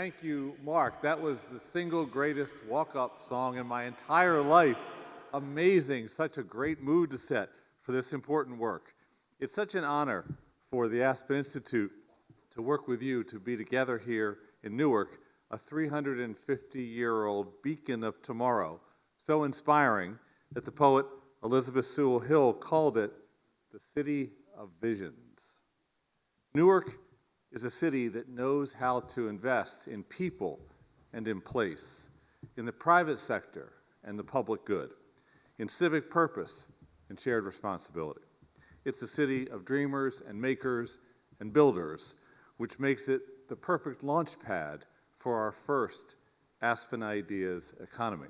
Thank you, Mark. That was the single greatest walk-up song in my entire life. Amazing, such a great mood to set for this important work. It's such an honor for the Aspen Institute to work with you to be together here in Newark, a 350-year-old beacon of tomorrow, so inspiring that the poet Elizabeth Sewell Hill called it the city of visions. Newark is a city that knows how to invest in people and in place, in the private sector and the public good, in civic purpose and shared responsibility. It's a city of dreamers and makers and builders, which makes it the perfect launch pad for our first Aspen Ideas economy.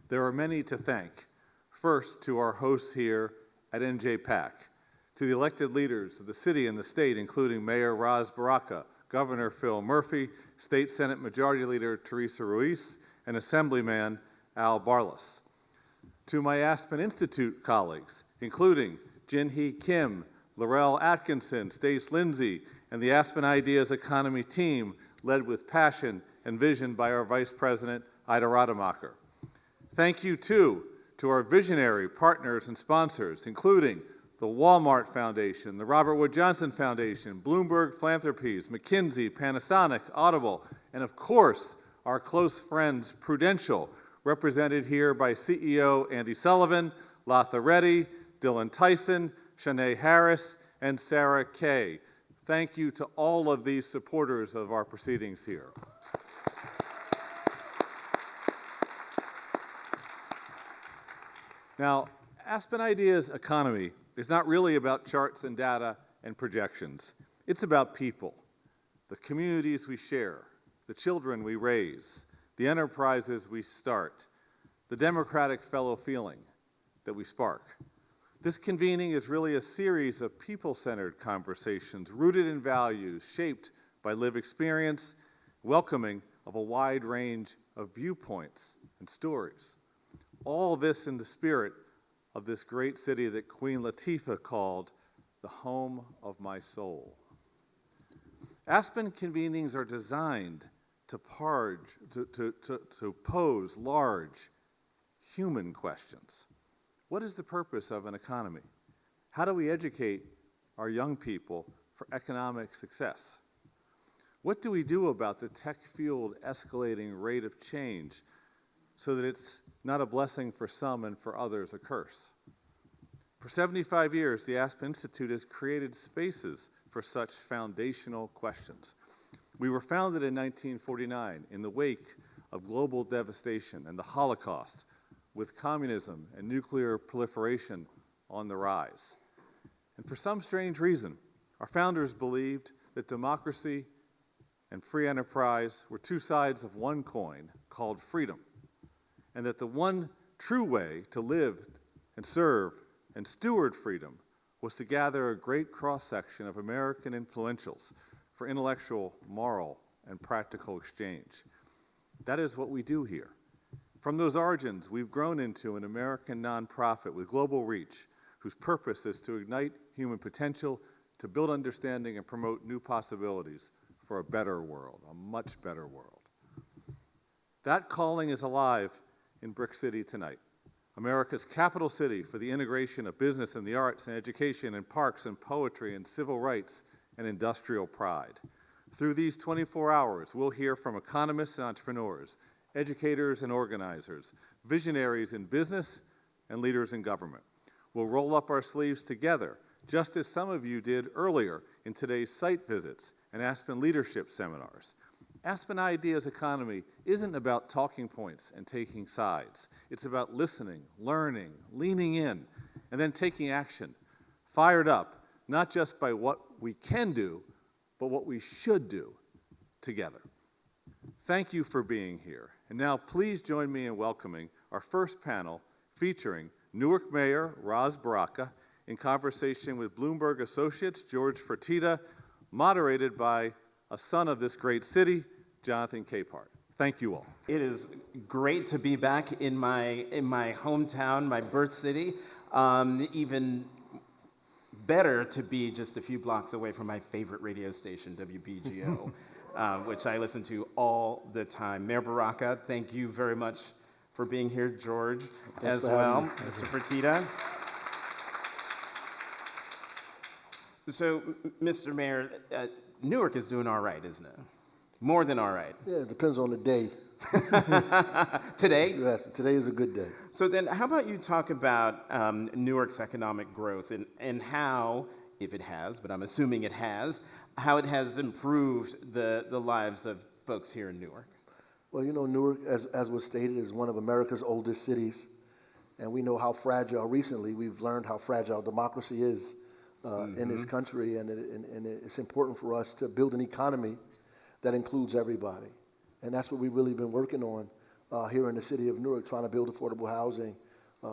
There are many to thank. First, to our hosts here at NJPAC, to the elected leaders of the city and the state, including Mayor Ras Baraka, Governor Phil Murphy, State Senate Majority Leader Teresa Ruiz, and Assemblyman Al Barlas. To my Aspen Institute colleagues, including Jinhee Kim, Laurel Atkinson, Stace Lindsay, and the Aspen Ideas Economy team, led with passion and vision by our Vice President, Ida Rademacher. Thank you, too, to our visionary partners and sponsors, including the Walmart Foundation, the Robert Wood Johnson Foundation, Bloomberg Philanthropies, McKinsey, Panasonic, Audible, and of course, our close friends Prudential, represented here by CEO Andy Sullivan, Latha Reddy, Dylan Tyson, Shanae Harris, and Sarah Kay. Thank you to all of these supporters of our proceedings here. Now, Aspen Ideas economy is not really about charts and data and projections. It's about people, the communities we share, the children we raise, the enterprises we start, the democratic fellow feeling that we spark. This convening is really a series of people-centered conversations rooted in values, shaped by lived experience, welcoming of a wide range of viewpoints and stories. All this in the spirit of this great city that Queen Latifah called the home of my soul. Aspen convenings are designed to pose large human questions. What is the purpose of an economy? How do we educate our young people for economic success? What do we do about the tech-fueled escalating rate of change so that it's not a blessing for some and for others a curse? For 75 years, the Aspen Institute has created spaces for such foundational questions. We were founded in 1949 in the wake of global devastation and the Holocaust, with communism and nuclear proliferation on the rise. And for some strange reason, our founders believed that democracy and free enterprise were two sides of one coin called freedom, and that the one true way to live and serve and steward freedom was to gather a great cross-section of American influentials for intellectual, moral, and practical exchange. That is what we do here. From those origins, we've grown into an American nonprofit with global reach, whose purpose is to ignite human potential, to build understanding and promote new possibilities for a better world, a much better world. That calling is alive in Brick City tonight, America's capital city for the integration of business and the arts and education and parks and poetry and civil rights and industrial pride. Through these 24 hours, we'll hear from economists and entrepreneurs, educators and organizers, visionaries in business and leaders in government. We'll roll up our sleeves together, just as some of you did earlier in today's site visits and Aspen leadership seminars. Aspen Ideas economy isn't about talking points and taking sides. It's about listening, learning, leaning in, and then taking action, fired up, not just by what we can do, but what we should do together. Thank you for being here. And now please join me in welcoming our first panel featuring Newark Mayor Ras Baraka in conversation with Bloomberg Associates George Fertitta, moderated by a son of this great city, Jonathan Capehart. Thank you all. It is great to be back in my hometown, my birth city. Even better to be just a few blocks away from my favorite radio station, WBGO. which I listen to all the time. Mayor Baraka, thank you very much for being here. George, as well. Mr. Fertitta. So, Mr. Mayor, Newark is doing all right, isn't it? More than all right. Yeah, it depends on the day. Today? Yes, today is a good day. So then how about you talk about Newark's economic growth and how, if it has, but I'm assuming it has, how it has improved the lives of folks here in Newark? Well, you know, Newark, as was stated, is one of America's oldest cities. And we know how fragile, recently, we've learned how fragile democracy is in this country. And it's important for us to build an economy that includes everybody. And that's what we've really been working on here in the city of Newark, trying to build affordable housing,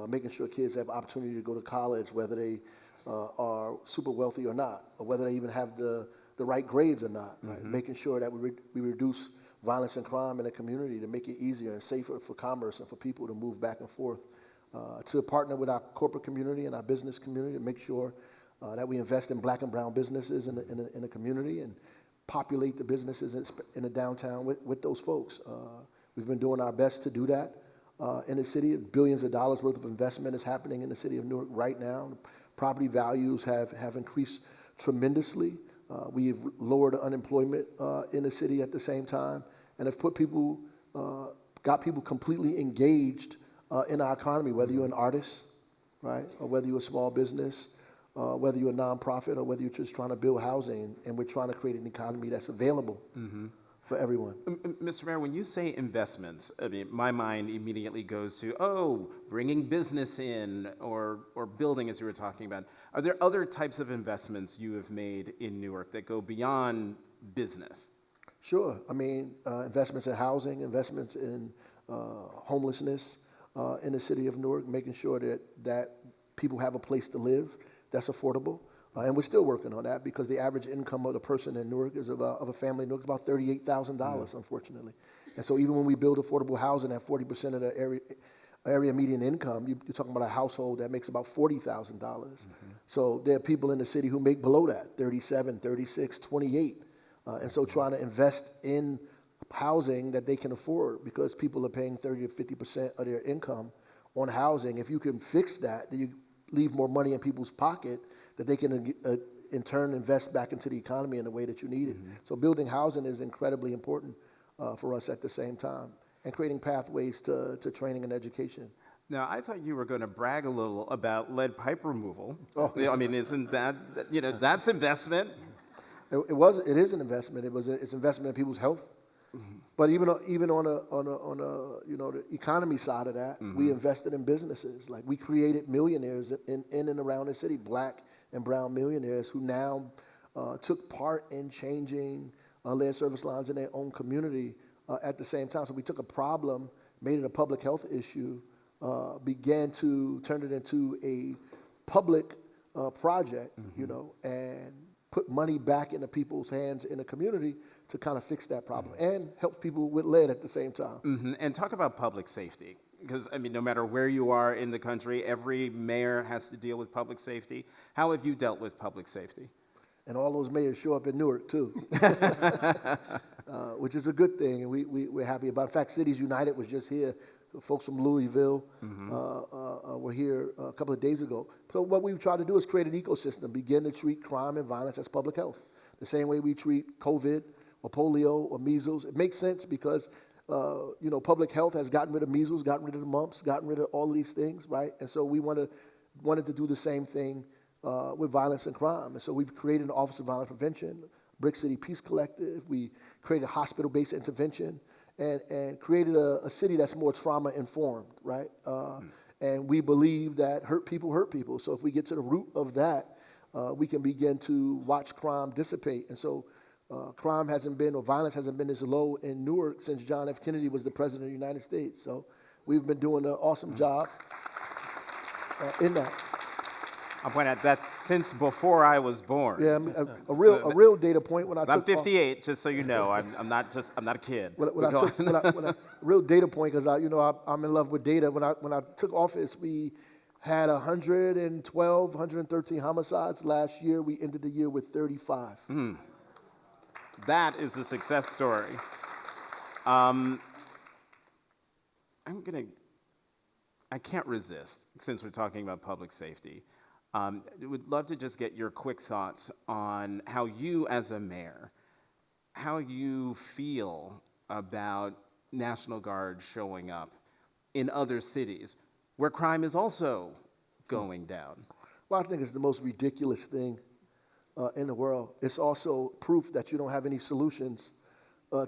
making sure kids have opportunity to go to college, whether they are super wealthy or not, or whether they even have the right grades or not, right? Making sure that we reduce violence and crime in the community to make it easier and safer for commerce and for people to move back and forth. To partner with our corporate community and our business community to make sure that we invest in black and brown businesses in the community and populate the businesses in the downtown with those folks. We've been doing our best to do that in the city. Billions of dollars worth of investment is happening in the city of Newark right now. Property values have increased tremendously. We've lowered unemployment in the city at the same time and have got people completely engaged in our economy, whether you're an artist, right, or whether you're a small business, whether you're a nonprofit, or whether you're just trying to build housing, and we're trying to create an economy that's available for everyone. Mr. Mayor, when you say investments, I mean, my mind immediately goes to, bringing business in or building, as you were talking about. Are there other types of investments you have made in Newark that go beyond business? Sure. I mean, investments in housing, investments in homelessness in the city of Newark, making sure that people have a place to live that's affordable. And we're still working on that because the average income of the person in Newark of a family in Newark is about $38,000, unfortunately. And so even when we build affordable housing at 40% of the area median income, you're talking about a household that makes about $40,000. So there are people in the city who make below that, 37, 36, 28. And so trying to invest in housing that they can afford because people are paying 30 to 50% of their income on housing. If you can fix that, then you leave more money in people's pocket that they can in turn invest back into the economy in the way that you need it. So building housing is incredibly important for us at the same time, and creating pathways to training and education. Now, I thought you were going to brag a little about lead pipe removal. Oh. I mean, isn't that, that's investment? It is an investment. It's investment in people's health. But even on the economy side of that, we invested in businesses. Like we created millionaires in and around the city, black and brown millionaires who now took part in changing lead service lines in their own community at the same time. So we took a problem, made it a public health issue, began to turn it into a public project, and put money back into people's hands in the community to kind of fix that problem and help people with lead at the same time. And talk about public safety, because, I mean, no matter where you are in the country, every mayor has to deal with public safety. How have you dealt with public safety? And all those mayors show up in Newark, too, which is a good thing, and we're happy about it. In fact, Cities United was just here. Folks from Louisville were here a couple of days ago. So what we've tried to do is create an ecosystem, begin to treat crime and violence as public health, the same way we treat COVID or polio or measles. It makes sense because, public health has gotten rid of measles, gotten rid of the mumps, gotten rid of all of these things, right? And so we wanted to do the same thing with violence and crime. And so we've created an Office of Violence Prevention, Brick City Peace Collective. We created hospital-based intervention and created a city that's more trauma-informed, right? And we believe that hurt people. So if we get to the root of that, we can begin to watch crime dissipate. And so violence hasn't been this low in Newark since John F. Kennedy was the president of the United States. So we've been doing an awesome job in that. I'll point out that's since before I was born. Yeah, I mean, a real data point when I took I'm 58, just so you know. I'm not a kid. Real data point because I'm in love with data. When I took office, we had 113 homicides. Last year, we ended the year with 35. That is a success story. Um, I can't resist, since we're talking about public safety. Would love to just get your quick thoughts on how you, as a mayor, how you feel about National Guard showing up in other cities where crime is also going down. Well, I think it's the most ridiculous thing in the world. It's also proof that you don't have any solutions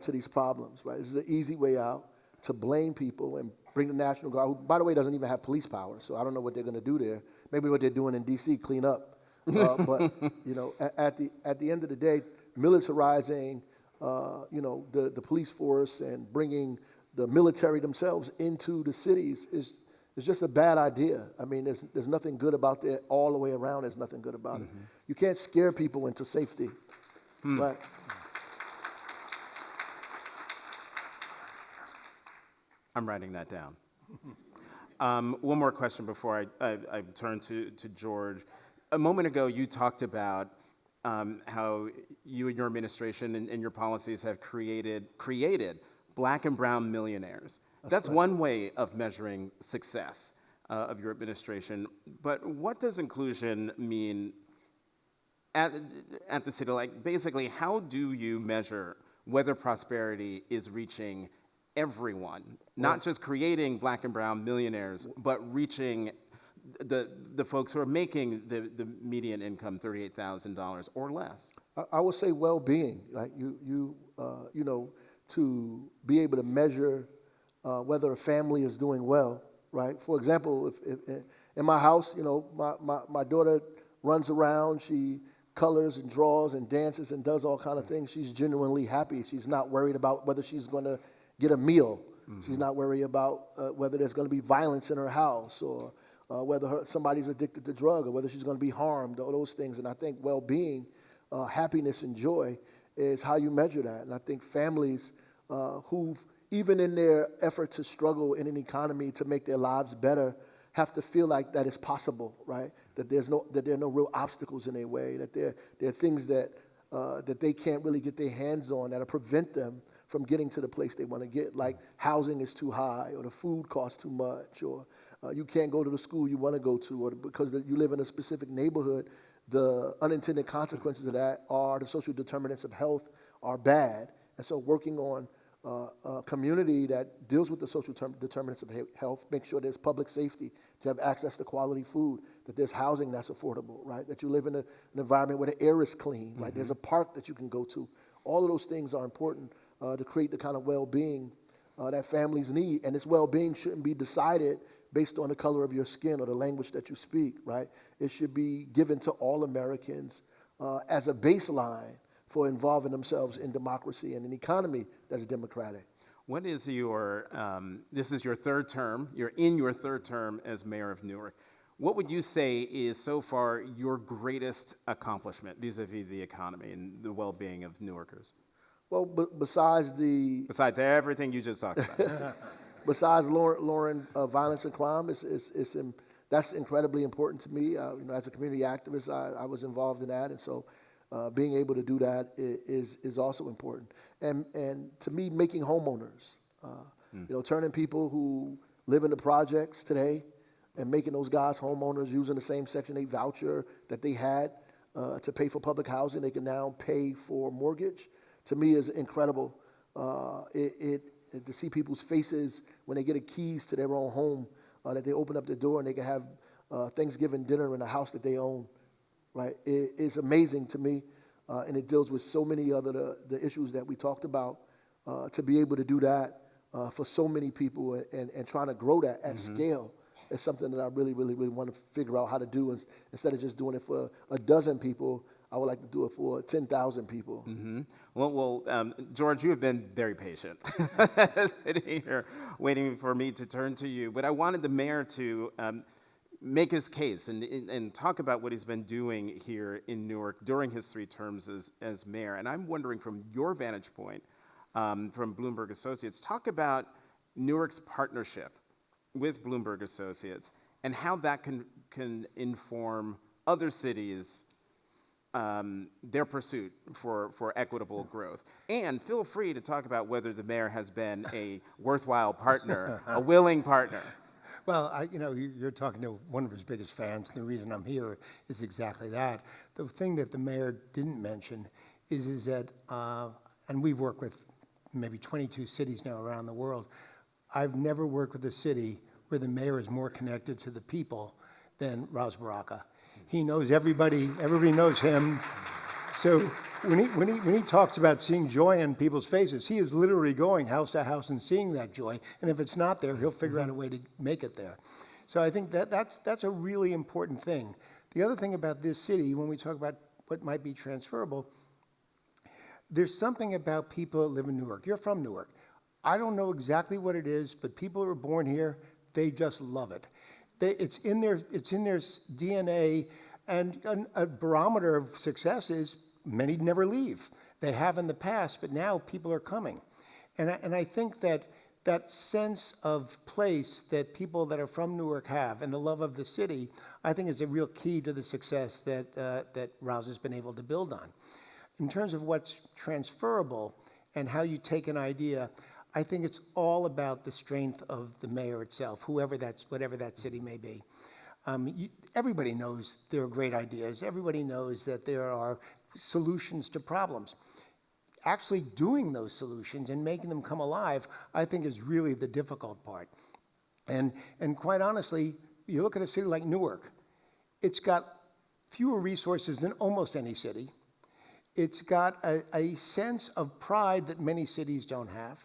to these problems, right? This is an easy way out to blame people and bring the National Guard, who, by the way, doesn't even have police power, so I don't know what they're going to do there. Maybe what they're doing in D.C., clean up. But, you know, at the end of the day, militarizing, you know, the police force and bringing the military themselves into the cities is just a bad idea. I mean, there's nothing good about it all the way around. There's nothing good about it. You can't scare people into safety. But I'm writing that down. One more question before I turn to George. A moment ago, you talked about how you and your administration and your policies have created black and brown millionaires. That's one way of measuring success of your administration. But what does inclusion mean at the city? Like, basically, how do you measure whether prosperity is reaching everyone, not just creating black and brown millionaires, but reaching the folks who are making the median income $38,000 or less? I would say well-being. Like you know, to be able to measure whether a family is doing well, right? For example, if in my house, you know, my daughter runs around, she colors and draws and dances and does all kind of things. She's genuinely happy. She's not worried about whether she's going to get a meal. She's not worried about whether there's going to be violence in her house or whether somebody's addicted to drug or whether she's going to be harmed, all those things. And I think well-being, happiness and joy is how you measure that. And I think families who've, even in their effort to struggle in an economy to make their lives better, have to feel like that is possible, right? That there are no real obstacles in their way, that there are things that they can't really get their hands on that'll prevent them from getting to the place they want to get, like housing is too high, or the food costs too much, or you can't go to the school you want to go to, or because you live in a specific neighborhood, the unintended consequences of that are the social determinants of health are bad. And so working on a community that deals with the social determinants of health, make sure there's public safety, to have access to quality food, that there's housing that's affordable, right? That you live in an environment where the air is clean, right? There's a park that you can go to. All of those things are important to create the kind of well-being that families need. And this well-being shouldn't be decided based on the color of your skin or the language that you speak, right? It should be given to all Americans as a baseline for involving themselves in democracy and an economy that's democratic. What is your, this is your third term, you're in your third term as mayor of Newark. What would you say is so far your greatest accomplishment vis-a-vis the economy and the well-being of Newarkers? Well, besides everything you just talked about. Besides lowering violence and crime, that's incredibly important to me. You know, as a community activist, I was involved in that, and so being able to do that is also important. And to me, making homeowners, you know, turning people who live in the projects today and making those guys homeowners using the same Section 8 voucher that they had to pay for public housing, they can now pay for mortgage. To me, is incredible. To see people's faces when they get the keys to their own home, that they open up the door and they can have Thanksgiving dinner in a house that they own, right? It's amazing to me, and it deals with so many other the issues that we talked about. To be able to do that for so many people and trying to grow that at scale is something that I really, really, really want to figure out how to do. Instead of just doing it for a dozen people, I would like to do it for 10,000 people. Well, George, you have been very patient sitting here waiting for me to turn to you. But I wanted the mayor to make his case and talk about what he's been doing here in Newark during his 3 terms as mayor. And I'm wondering, from your vantage point, from Bloomberg Associates, talk about Newark's partnership with Bloomberg Associates and how that can inform other cities their pursuit for equitable growth. And feel free to talk about whether the mayor has been a worthwhile partner, a willing partner. Well, you're talking to one of his biggest fans, and the reason I'm here is exactly that. The thing that the mayor didn't mention is that, and we've worked with maybe 22 cities now around the world, I've never worked with a city where the mayor is more connected to the people than Ras Baraka. He knows everybody knows him. So when he talks about seeing joy on people's faces, he is literally going house to house and seeing that joy. And if it's not there, he'll figure out a way to make it there. So I think that's a really important thing. The other thing about this city, when we talk about what might be transferable, there's something about people that live in Newark. You're from Newark. I don't know exactly what it is, but people who are born here, they just love it. It's in their DNA, and a barometer of success is many never leave. They have in the past, but now people are coming. And I think that sense of place that people that are from Newark have and the love of the city, I think is a real key to the success that Rouse has been able to build on. In terms of what's transferable and how you take an idea, I think it's all about the strength of the mayor itself, whatever that city may be. Everybody knows there are great ideas. Everybody knows that there are solutions to problems. Actually doing those solutions and making them come alive, I think, is really the difficult part. And quite honestly, you look at a city like Newark, it's got fewer resources than almost any city. It's got a sense of pride that many cities don't have.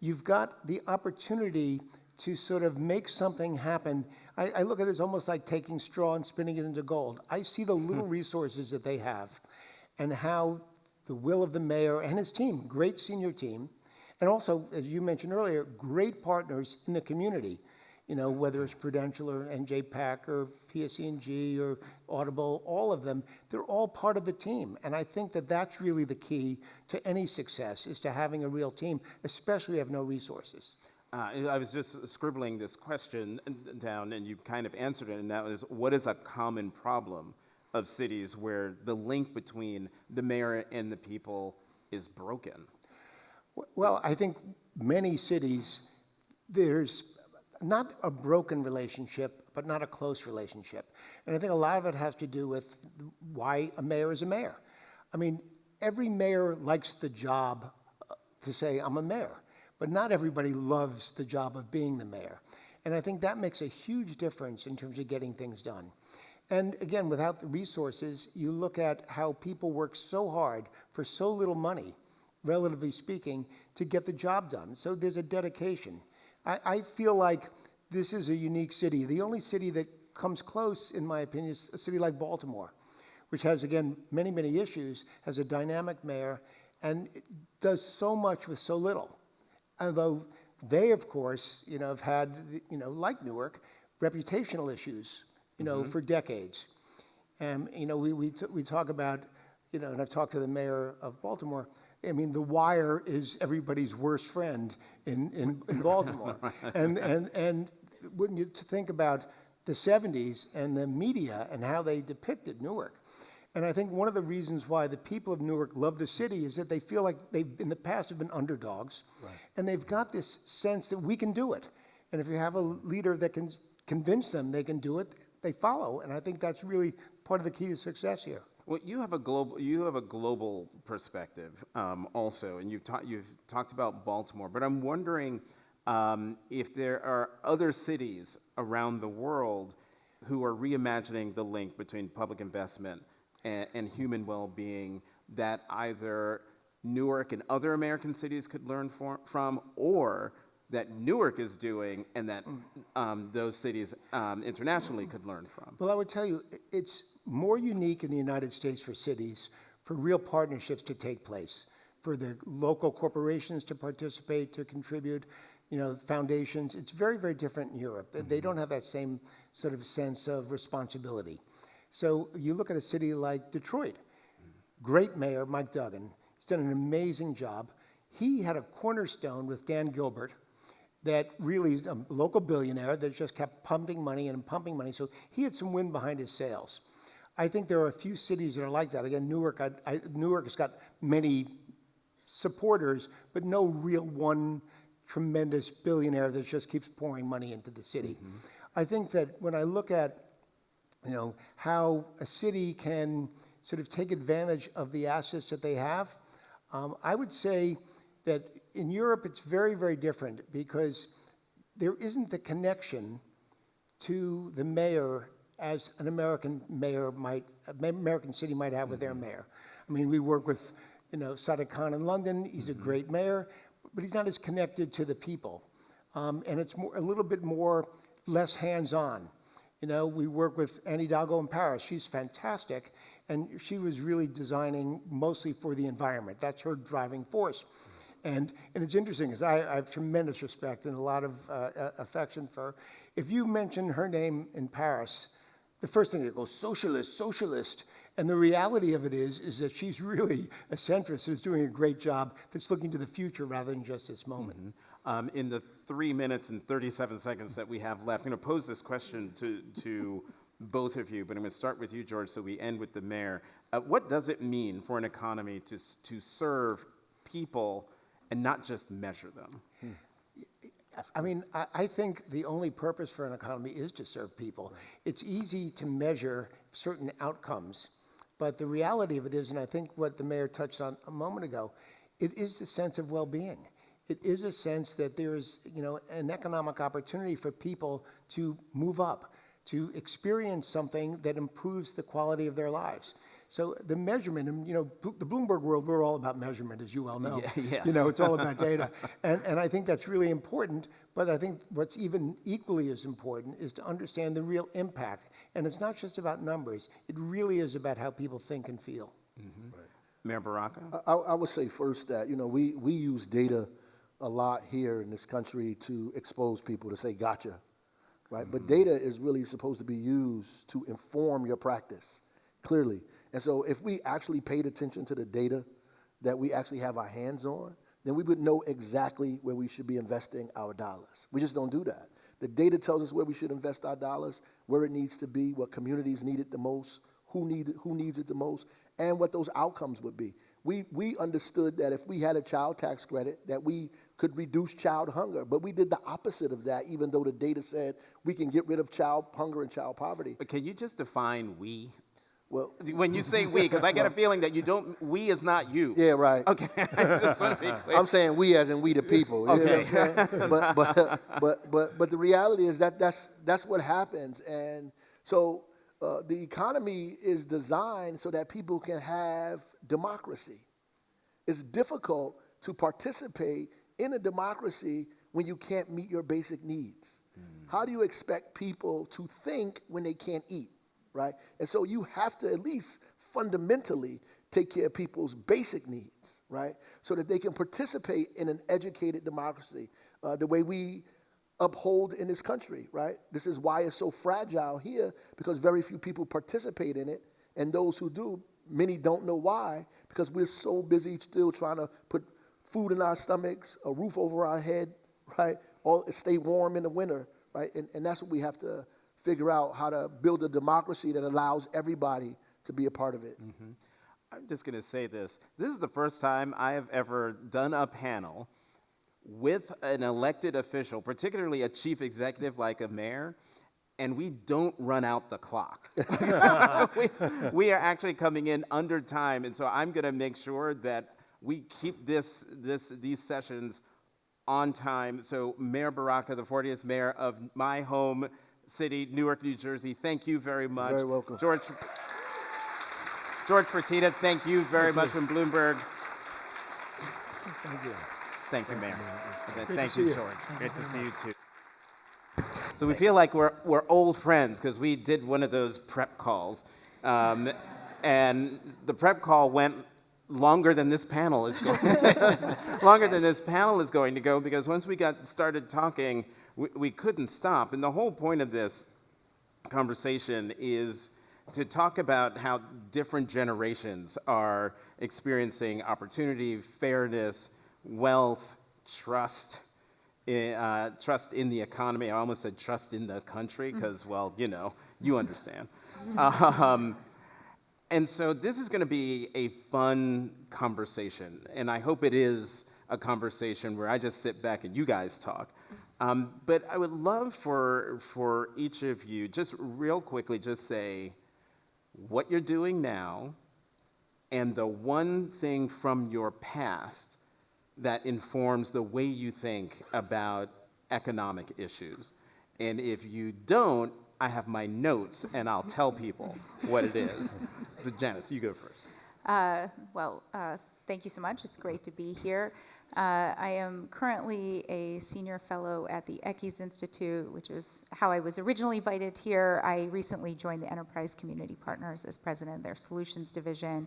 You've got the opportunity to sort of make something happen. I look at it as almost like taking straw and spinning it into gold. I see the little resources that they have and how the will of the mayor and his team, great senior team, and also, as you mentioned earlier, great partners in the community, whether it's Prudential or NJPAC or PSE&G or Audible, all of them, they're all part of the team. And I think that that's really the key to any success, is to having a real team, especially if you have no resources. I was just scribbling this question down, and you kind of answered it, and that was, what is a common problem of cities where the link between the mayor and the people is broken? Well, I think many cities, there's not a broken relationship, but not a close relationship. And I think a lot of it has to do with why a mayor is a mayor. I mean, every mayor likes the job to say, I'm a mayor. But not everybody loves the job of being the mayor. And I think that makes a huge difference in terms of getting things done. And again, without the resources, you look at how people work so hard for so little money, relatively speaking, to get the job done. So there's a dedication. I feel like this is a unique city. The only city that comes close, in my opinion, is a city like Baltimore, which has, again, many, many issues, has a dynamic mayor, and it does so much with so little. Although they, of course, have had, like Newark, reputational issues, for decades. And, we talk about, and I've talked to the mayor of Baltimore. I mean, The Wire is everybody's worst friend in Baltimore. And when you think about the 70s and the media and how they depicted Newark, and I think one of the reasons why the people of Newark love the city is that they feel like they've, in the past, have been underdogs. Right. And they've got this sense that we can do it. And if you have a leader that can convince them they can do it, they follow. And I think that's really part of the key to success here. Well, you have a global perspective also, and you've talked about Baltimore. But I'm wondering if there are other cities around the world who are reimagining the link between public investment and human well-being that either Newark and other American cities could learn from, or that Newark is doing and that those cities internationally could learn from? Well, I would tell you, it's more unique in the United States for cities for real partnerships to take place, for the local corporations to participate, to contribute, foundations. It's very, very different in Europe. Mm-hmm. They don't have that same sort of sense of responsibility. So you look at a city like Detroit, great mayor, Mike Duggan. He's done an amazing job. He had a cornerstone with Dan Gilbert that really is a local billionaire that just kept pumping money and pumping money. So he had some wind behind his sails. I think there are a few cities that are like that. Again, Newark has got many supporters, but no real one tremendous billionaire that just keeps pouring money into the city. I think that when I look at how a city can sort of take advantage of the assets that they have, I would say that in Europe it's very, very different because there isn't the connection to the mayor as an American city might have with their mayor. I mean, we work with Sadiq Khan in London. He's a great mayor, but he's not as connected to the people, and it's a little bit less hands-on. We work with Anne Hidalgo in Paris. She's fantastic, and she was really designing mostly for the environment. That's her driving force. And it's interesting because I have tremendous respect and a lot of affection for her. If you mention her name in Paris, the first thing that goes, socialist, socialist. And the reality of it is that she's really a centrist who's doing a great job that's looking to the future rather than just this moment. In the 3 minutes and 37 seconds that we have left, I'm going to pose this question to both of you, but I'm going to start with you, George, so we end with the mayor. What does it mean for an economy to serve people and not just measure them? I mean, I think the only purpose for an economy is to serve people. It's easy to measure certain outcomes, but the reality of it is, and I think what the mayor touched on a moment ago, it is the sense of well-being. It is a sense that there is, an economic opportunity for people to move up, to experience something that improves the quality of their lives. So the measurement, and the Bloomberg world, we're all about measurement, as you well know. Yes. It's all about data. And I think that's really important, but I think what's even equally as important is to understand the real impact. And it's not just about numbers. It really is about how people think and feel. Right. Mayor Baraka? I would say first that, we use data a lot here in this country to expose people, to say gotcha, right? But data is really supposed to be used to inform your practice, clearly. And so if we actually paid attention to the data that we actually have our hands on, then we would know exactly where we should be investing our dollars. We just don't do that. The data tells us where we should invest our dollars, where it needs to be, what communities need it the most, who needs it the most, and what those outcomes would be. We understood that if we had a child tax credit, that we could reduce child hunger, but we did the opposite of that, even though the data said we can get rid of child hunger and child poverty. But can you just define we? Well, when you say we, because I get a feeling that we is not you. Yeah, right. Okay, I just want to be clear. I'm saying we as in we the people. Okay. But the reality is that's what happens. And so the economy is designed so that people can have democracy. It's difficult to participate in a democracy when you can't meet your basic needs. How do you expect people to think when they can't eat? Right? And so you have to at least fundamentally take care of people's basic needs, right? So that they can participate in an educated democracy the way we uphold in this country, right? This is why it's so fragile here, because very few people participate in it. And those who do, many don't know why, because we're so busy still trying to put food in our stomachs, a roof over our head, right? Stay warm in the winter, right? And that's what we have to figure out, how to build a democracy that allows everybody to be a part of it. I'm just going to say this. This is the first time I have ever done a panel with an elected official, particularly a chief executive like a mayor, and we don't run out the clock. we are actually coming in under time, and so I'm going to make sure that we keep these sessions on time. So Mayor Baraka, the 40th mayor of my home city, Newark, New Jersey, thank you very much. You're very welcome. George Fertitta, thank you very much from Bloomberg. Thank you. Thank you, Mayor. Great Thank to you, see you. George. Great to see you, too. So we feel like we're old friends because we did one of those prep calls. And the prep call went longer than this panel is going to go, because once we got started talking, we couldn't stop. And the whole point of this conversation is to talk about how different generations are experiencing opportunity, fairness, wealth, trust in the economy. I almost said trust in the country because, well, you understand. And so this is going to be a fun conversation, and I hope it is a conversation where I just sit back and you guys talk. But I would love for each of you, just real quickly, just say what you're doing now and the one thing from your past that informs the way you think about economic issues. And if you don't, I have my notes, and I'll tell people what it is. So Janice, you go first. Thank you so much. It's great to be here. I am currently a senior fellow at the Eckes Institute, which is how I was originally invited here. I recently joined the Enterprise Community Partners as president of their Solutions Division.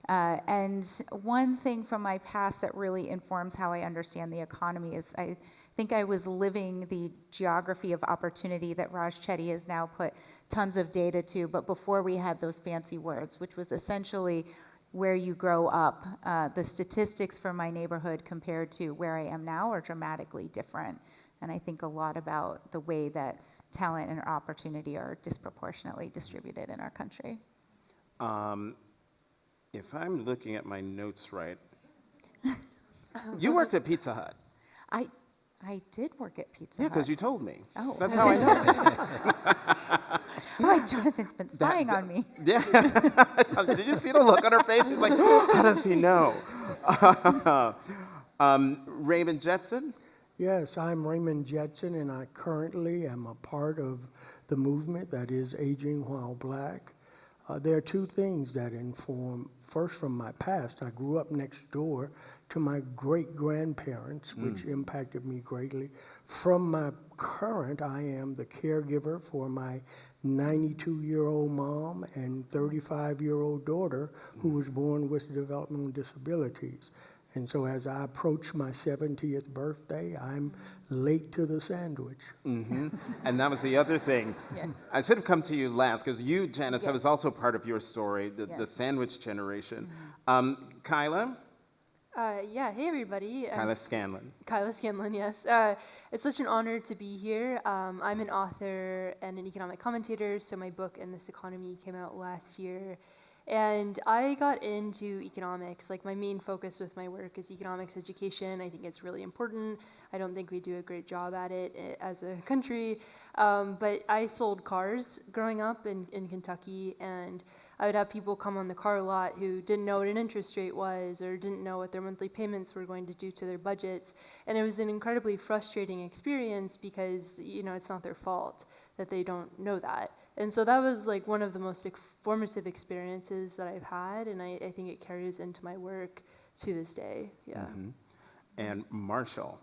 And one thing from my past that really informs how I understand the economy is I think I was living the geography of opportunity that Raj Chetty has now put tons of data to, but before we had those fancy words, which was essentially where you grow up. The statistics for my neighborhood compared to where I am now are dramatically different. And I think a lot about the way that talent and opportunity are disproportionately distributed in our country. If I'm looking at my notes right, you worked at Pizza Hut. I did work at Pizza Yeah, Hut. because you told me. Oh. That's how I know. Like Jonathan's been spying on me. Yeah. Did you see the look on her face? She's like, how does he know? Raymond Jetson? Yes, I'm Raymond Jetson, and I currently am a part of the movement that is Aging While Black. There are two things that inform. First, from my past, I grew up next door to my great-grandparents, which impacted me greatly. From my current, I am the caregiver for my 92-year-old mom and 35-year-old daughter who was born with developmental disabilities. And so as I approach my 70th birthday, I'm late to the sandwich. Mm-hmm. And that was the other thing. Yeah. I should have come to you last, because you, Janice, that Yeah. was also part of your story, the Yeah. sandwich generation. Kyla? Hey everybody. Kyla Scanlon. Kyla Scanlon, yes. It's such an honor to be here. I'm an author and an economic commentator, so my book, In This Economy, came out last year. And I got into economics. Like, my main focus with my work is economics education. I think it's really important. I don't think we do a great job at it as a country. But I sold cars growing up in Kentucky, and I would have people come on the car lot who didn't know what an interest rate was or didn't know what their monthly payments were going to do to their budgets. And it was an incredibly frustrating experience because, it's not their fault that they don't know that. And so that was like one of the most formative experiences that I've had, and I think it carries into my work to this day. Yeah. Mm-hmm. And Marshall.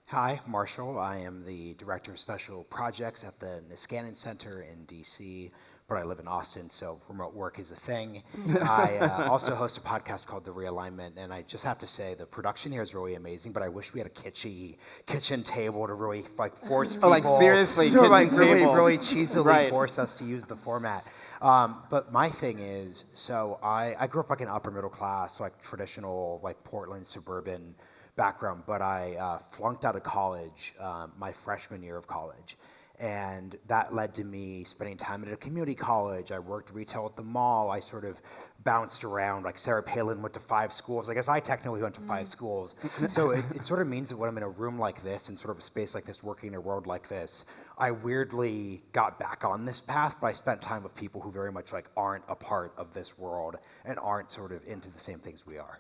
Hi, Marshall. I am the Director of Special Projects at the Niskanen Center in DC, but I live in Austin, so remote work is a thing. I also host a podcast called The Realignment, and I just have to say the production here is really amazing, but I wish we had a kitschy kitchen table to really force people seriously, to kitchen table. really cheesily Right. force us to use the format. But my thing is, so I grew up like an upper middle class, like traditional, like Portland suburban background, but I flunked out of college my freshman year of college. And that led to me spending time at a community college. I worked retail at the mall. I sort of bounced around. Like Sarah Palin went to 5 schools. I guess I technically went to 5 schools. So it sort of means that when I'm in a room like this, in sort of a space like this, working in a world like this, I weirdly got back on this path, but I spent time with people who very much like aren't a part of this world and aren't sort of into the same things we are.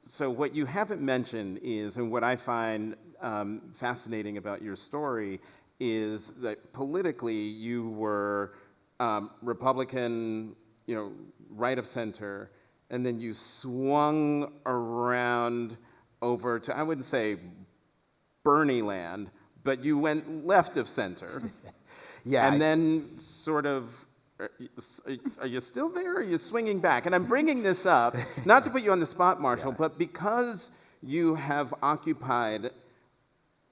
So what you haven't mentioned is, and what I find fascinating about your story, is that politically you were Republican, right of center, and then you swung around over to, I wouldn't say Bernie land, but you went left of center. Yeah. And then sort of, are you still there, or are you swinging back? And I'm bringing this up, not to put you on the spot, Marshall, but because you have occupied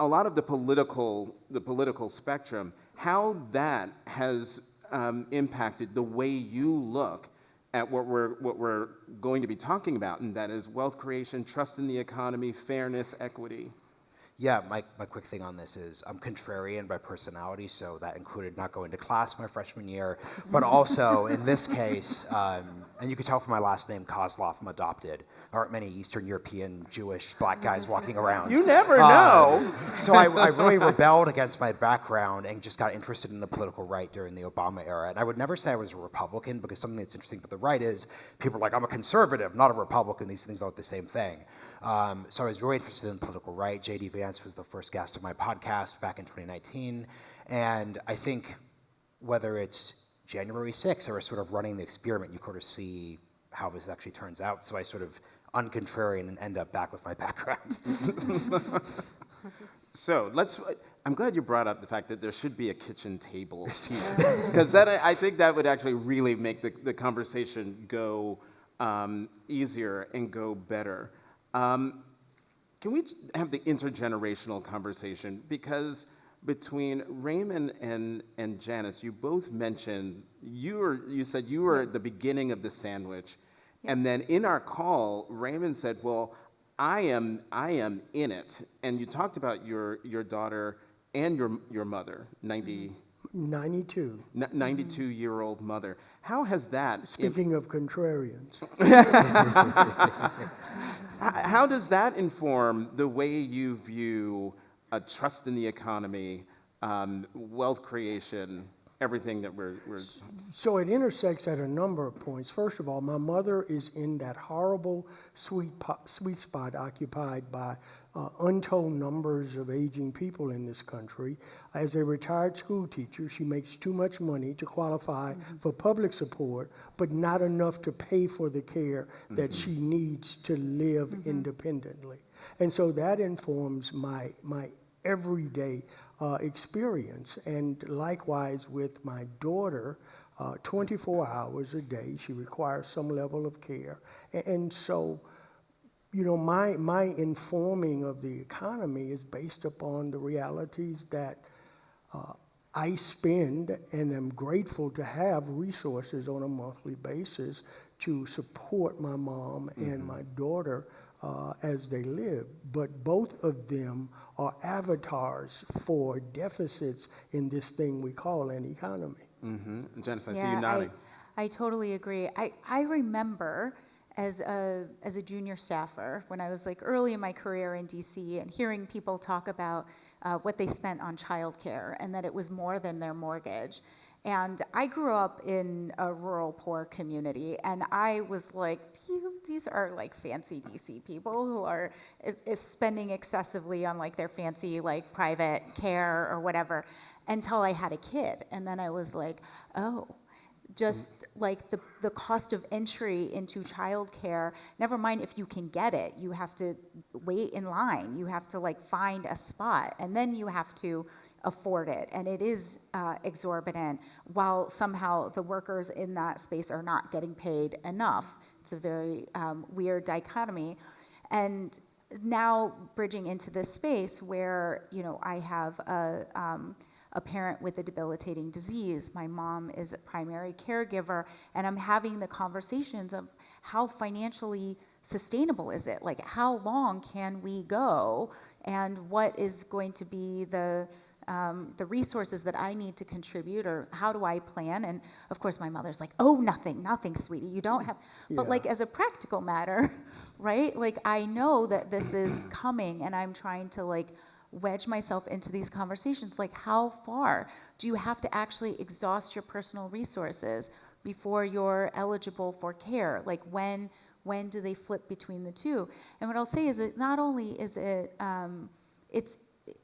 a lot of the political spectrum, how that has impacted the way you look at what we're going to be talking about, and that is wealth creation, trust in the economy, fairness, equity. Yeah, my quick thing on this is I'm contrarian by personality, so that included not going to class my freshman year, but also in this case, and you can tell from my last name, Kozlov, I'm adopted. There aren't many Eastern European, Jewish, black guys walking around. You never know. So I really rebelled against my background and just got interested in the political right during the Obama era. And I would never say I was a Republican, because something that's interesting about the right is people are like, I'm a conservative, not a Republican. These things aren't the same thing. So I was really interested in the political right. J.D. Vance was the first guest of my podcast back in 2019. And I think whether it's January 6th or sort of running the experiment, you sort of see how this actually turns out. So I sort of uncontrarian and end up back with my background. So I'm glad you brought up the fact that there should be a kitchen table here, because I think that would actually really make the conversation go easier and go better. Can we have the intergenerational conversation? Because between Raymond and Janice, you both mentioned, you said you were at the beginning of the sandwich. Yeah. And then in our call, Raymond said, well, I am in it. And you talked about your daughter and your mother, 92. 92-year-old mother. How has that... Speaking of contrarians. How does that inform the way you view trust in the economy, wealth creation, everything that we're... So it intersects at a number of points. First of all, my mother is in that horrible sweet spot occupied by untold numbers of aging people in this country. As a retired school teacher, she makes too much money to qualify for public support, but not enough to pay for the care that she needs to live independently. And so that informs my everyday experience. And likewise with my daughter, 24 hours a day, she requires some level of care. And so, you know, my informing of the economy is based upon the realities that I spend and am grateful to have resources on a monthly basis to support my mom and my daughter as they live. But both of them are avatars for deficits in this thing we call an economy. Mm-hmm. Janice, I see you nodding. I totally agree. I remember as a junior staffer when I was like early in my career in DC and hearing people talk about what they spent on childcare and that it was more than their mortgage. And I grew up in a rural, poor community, and I was like, these are like fancy DC people who are is spending excessively on like their fancy like private care or whatever, until I had a kid. And then I was like, oh, just like the cost of entry into childcare, never mind if you can get it, you have to wait in line, you have to like find a spot, and then you have to afford it, and it is exorbitant, while somehow the workers in that space are not getting paid enough. It's a very weird dichotomy. And now bridging into this space where, you know, I have a parent with a debilitating disease. My mom is a primary caregiver, and I'm having the conversations of how financially sustainable is it? Like, how long can we go? And what is going to be the resources that I need to contribute, or how do I plan? And of course my mother's like, oh, nothing, sweetie, you don't have, but like as a practical matter, right? Like I know that this is coming, and I'm trying to like wedge myself into these conversations. Like, how far do you have to actually exhaust your personal resources before you're eligible for care? Like when do they flip between the two? And what I'll say is that not only is it,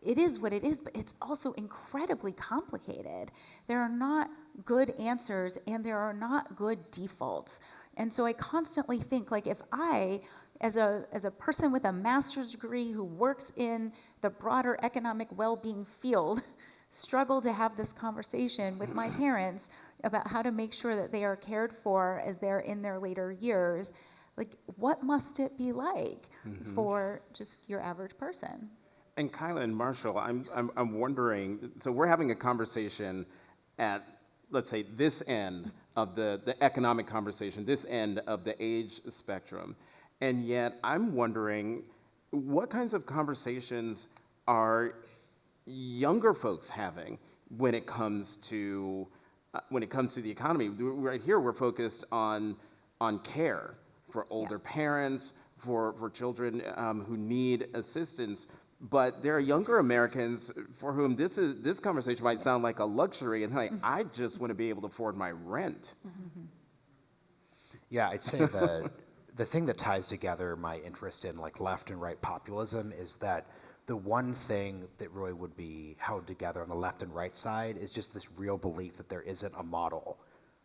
it is what it is, but it's also incredibly complicated. There are not good answers, and there are not good defaults. And so I constantly think, like, if I, as a person with a master's degree who works in the broader economic well-being field, struggle to have this conversation with my parents about how to make sure that they are cared for as they're in their later years, like, what must it be like for just your average person? And Kyla and Marshall, I'm wondering, so we're having a conversation at, let's say, this end of the economic conversation, this end of the age spectrum, and yet I'm wondering what kinds of conversations are younger folks having when it comes to the economy? Right here, we're focused on care for older parents, for children who need assistance. But there are younger Americans for whom this conversation might sound like a luxury, and like, I just want to be able to afford my rent. Yeah, I'd say the thing that ties together my interest in like left and right populism is that the one thing that really would be held together on the left and right side is just this real belief that there isn't a model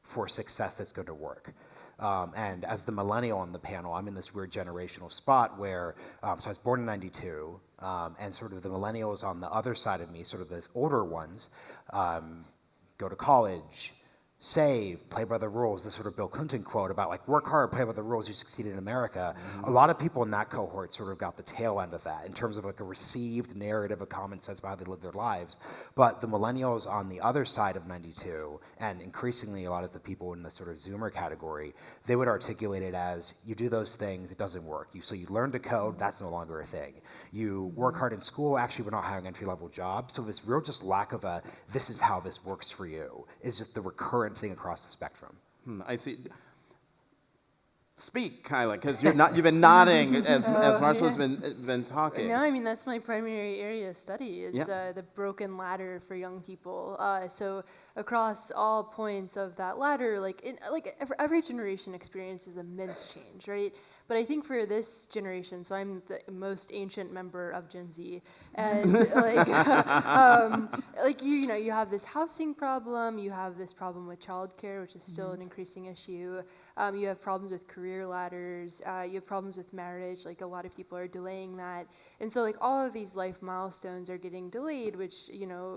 for success that's going to work. And as the millennial on the panel, I'm in this weird generational spot where, so I was born in '92, and sort of the millennials on the other side of me, sort of the older ones, go to college, save, play by the rules, this sort of Bill Clinton quote about like, work hard, play by the rules, you succeed in America. A lot of people in that cohort sort of got the tail end of that in terms of like a received narrative of common sense about how they live their lives. But the millennials on the other side of '92, and increasingly a lot of the people in the sort of Zoomer category, they would articulate it as, you do those things, it doesn't work. So you learn to code, that's no longer a thing. You work hard in school, actually we're not hiring entry-level jobs. So this real just lack of a, this is how this works for you, is just the recurrent thing across the spectrum. I see. Speak, Kyla, because you've been nodding as Marshall's been talking. No, I mean, that's my primary area of study is the broken ladder for young people. So across all points of that ladder, every generation experiences immense change, right? But I think for this generation, so I'm the most ancient member of Gen Z, and you have this housing problem, you have this problem with childcare, which is still an increasing issue. You have problems with career ladders. You have problems with marriage. Like a lot of people are delaying that, and so like all of these life milestones are getting delayed, which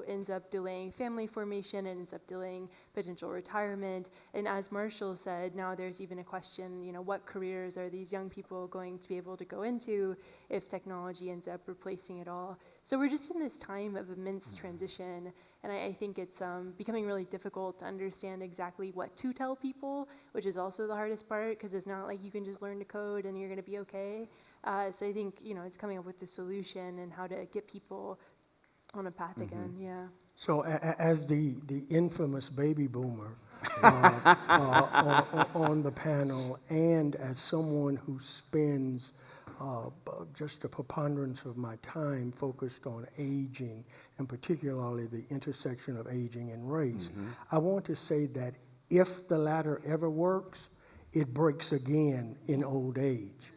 ends up delaying family formation and ends up delaying potential retirement. And as Marshall said, now there's even a question, what careers are these young people going to be able to go into if technology ends up replacing it all? So we're just in this time of immense transition, and I think it's becoming really difficult to understand exactly what to tell people, which is also the hardest part, because it's not like you can just learn to code and you're going to be okay. So I think it's coming up with the solution and how to get people on a path again. Yeah. So as the infamous baby boomer on the panel, and as someone who spends just a preponderance of my time focused on aging, and particularly the intersection of aging and race, I want to say that if the latter ever works, it breaks again in old age.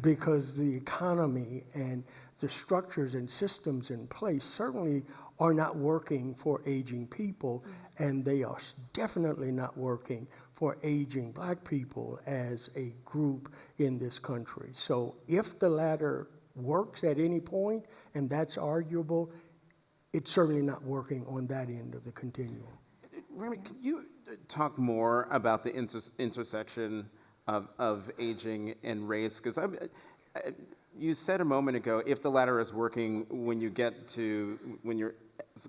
Because the economy and the structures and systems in place certainly are not working for aging people, and they are definitely not working for aging Black people as a group in this country. So if the latter works at any point, and that's arguable, it's certainly not working on that end of the continuum. Remy, could you talk more about the intersection of aging and race? Because you said a moment ago, if the latter is working, when you're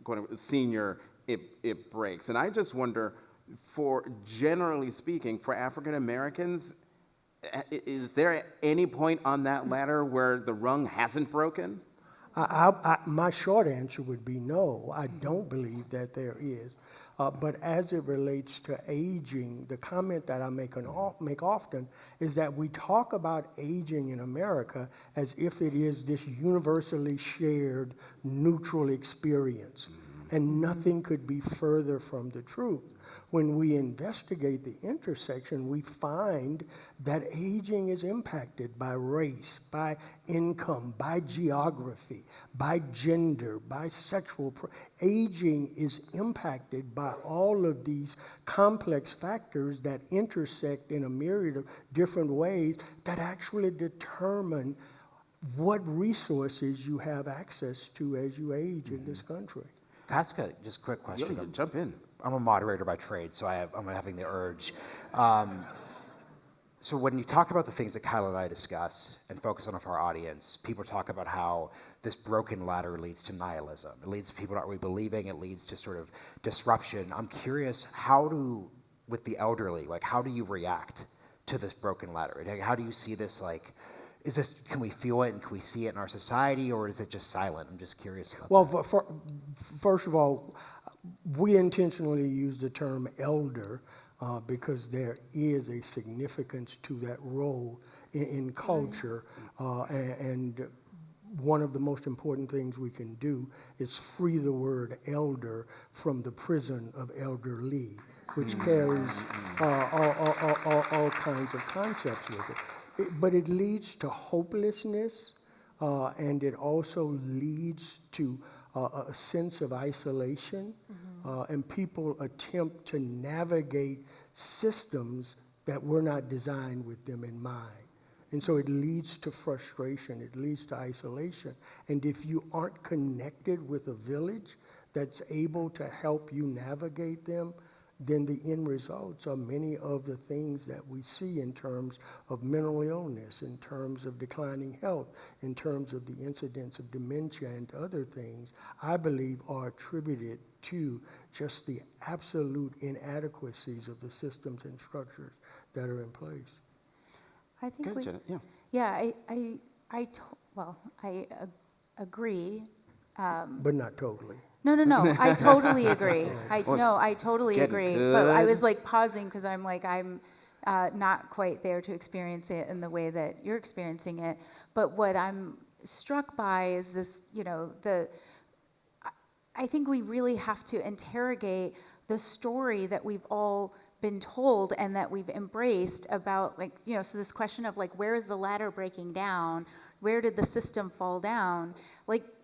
quote unquote senior, it breaks. And I just wonder, generally speaking, for African Americans, is there any point on that ladder where the rung hasn't broken? My short answer would be no. I don't believe that there is. But as it relates to aging, the comment that I make often is that we talk about aging in America as if it is this universally shared, neutral experience. And nothing could be further from the truth. When we investigate the intersection, we find that aging is impacted by race, by income, by geography, by gender, by sexual. Aging is impacted by all of these complex factors that intersect in a myriad of different ways that actually determine what resources you have access to as you age in this country. Can I ask just a quick question? Yeah, jump in. I'm a moderator by trade, so I'm having the urge. So when you talk about the things that Kyle and I discuss and focus on for our audience, people talk about how this broken ladder leads to nihilism. It leads to people not really believing. It leads to sort of disruption. I'm curious, with the elderly, how do you react to this broken ladder? How do you see this can we feel it and can we see it in our society, or is it just silent? I'm just curious about Well, that. first of all, we intentionally use the term elder because there is a significance to that role in culture, and one of the most important things we can do is free the word elder from the prison of elderly, which carries all kinds of concepts with it. But it leads to hopelessness, and it also leads to a sense of isolation, and people attempt to navigate systems that were not designed with them in mind. And so it leads to frustration, it leads to isolation. And if you aren't connected with a village that's able to help you navigate them, then the end results are many of the things that we see in terms of mental illness, in terms of declining health, in terms of the incidence of dementia and other things, I believe are attributed to just the absolute inadequacies of the systems and structures that are in place. I think Good, Janet. Yeah. yeah, I agree. But not totally. No, I totally agree. I totally getting agree. But I good. was like pausing because I'm not quite there to experience it in the way that you're experiencing it. But what I'm struck by is this, I think we really have to interrogate the story that we've all been told and that we've embraced about, so this question of where is the ladder breaking down? Where did the system fall down?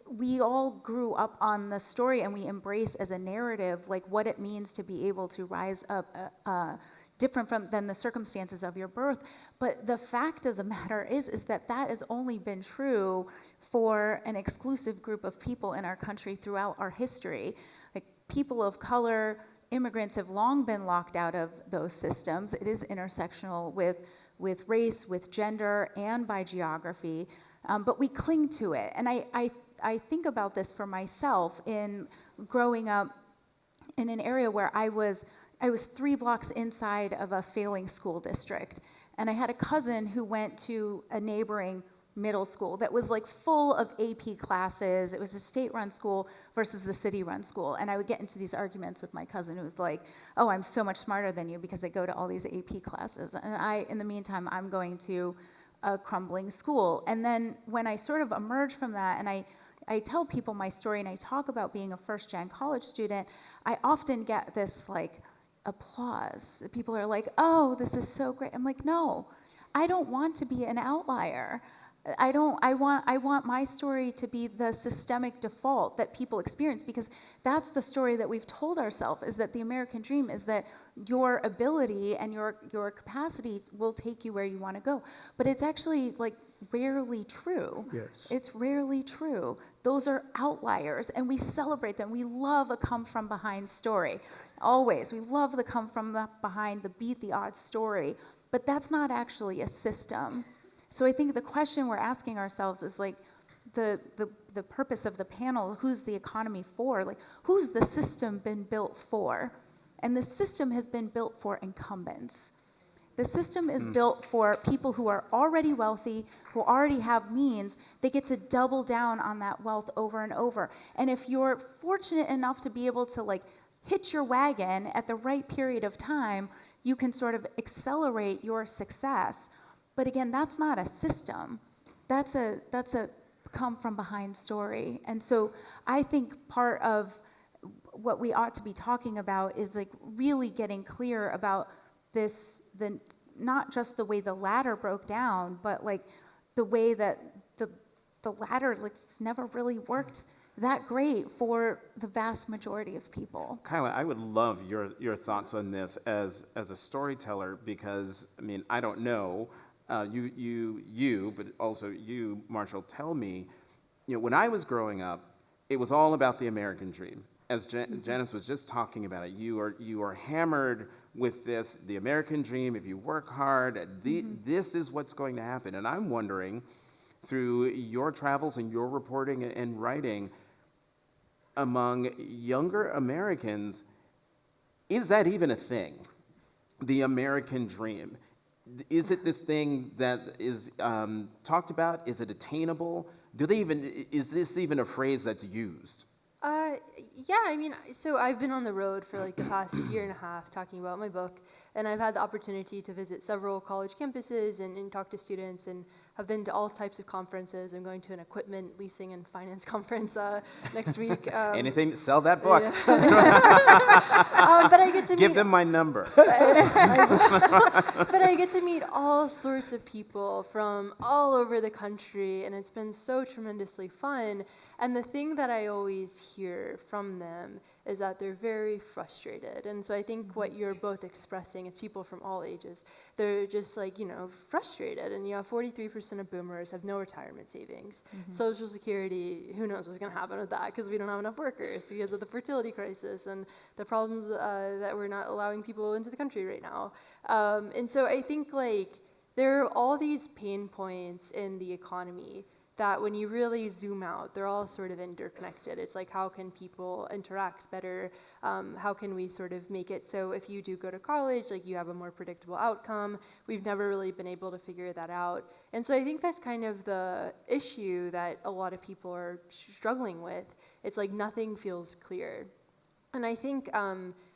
We all grew up on the story and we embrace as a narrative what it means to be able to rise up different than the circumstances of your birth. But the fact of the matter is that has only been true for an exclusive group of people in our country throughout our history. People of color, immigrants have long been locked out of those systems. It is intersectional with race, with gender, and by geography. But we cling to it. And I think about this for myself in growing up in an area where I was 3 blocks inside of a failing school district. And I had a cousin who went to a neighboring middle school that was full of AP classes. It was a state-run school versus the city-run school. And I would get into these arguments with my cousin who was like, oh, I'm so much smarter than you because I go to all these AP classes. And in the meantime, I'm going to a crumbling school. And then when I sort of emerged from that and I tell people my story and I talk about being a first-gen college student, I often get this applause. People are like, oh, this is so great. I'm like, no, I don't want to be an outlier. I want my story to be the systemic default that people experience, because that's the story that we've told ourselves, is that the American dream is that your ability and your capacity will take you where you want to go. But it's actually rarely true. Yes. It's rarely true. Those are outliers, and we celebrate them. We love a come-from-behind story. Always. We love the come-from-behind, the beat-the-odds story. But that's not actually a system. So I think the question we're asking ourselves is the purpose of the panel, who's the economy for? Who's the system been built for? And the system has been built for incumbents. The system is built for people who are already wealthy, who already have means. They get to double down on that wealth over and over. And if you're fortunate enough to be able to hitch your wagon at the right period of time, you can sort of accelerate your success. But again, that's not a system. That's a come from behind story. And so I think part of what we ought to be talking about is really getting clear about not just the way the ladder broke down, but the way that the ladder it's never really worked that great for the vast majority of people. Kyla, I would love your thoughts on this as a storyteller, because I don't know. But also you, Marshall, tell me, when I was growing up, it was all about the American dream. As Janice was just talking about it, you are hammered with this, the American dream. If you work hard, this is what's going to happen. And I'm wondering, through your travels and your reporting and writing, among younger Americans, is that even a thing? The American dream. is it this thing that is talked about? Is it attainable? Is this even a phrase that's used? Yeah, I mean, so I've been on the road for like the past year and a half talking about my book, and I've had the opportunity to visit several college campuses and talk to students, and have been to all types of conferences. I'm going to an equipment leasing and finance conference next week. Anything, sell that book. Yeah. But I get to Give meet them my number. but I get to meet all sorts of people from all over the country, and it's been so tremendously fun. And the thing that I always hear from them is that they're very frustrated. And so I think what you're both expressing, it's people from all ages. They're just like, frustrated. And you have 43% of boomers have no retirement savings. Social Security, who knows what's going to happen with that, because we don't have enough workers because of the fertility crisis and the problems that we're not allowing people into the country right now. And so I think there are all these pain points in the economy that when you really zoom out, they're all sort of interconnected. It's like, how can people interact better? How can we sort of make it so if you do go to college, you have a more predictable outcome? We've never really been able to figure that out. And so I think that's kind of the issue that a lot of people are struggling with. It's like nothing feels clear. And I think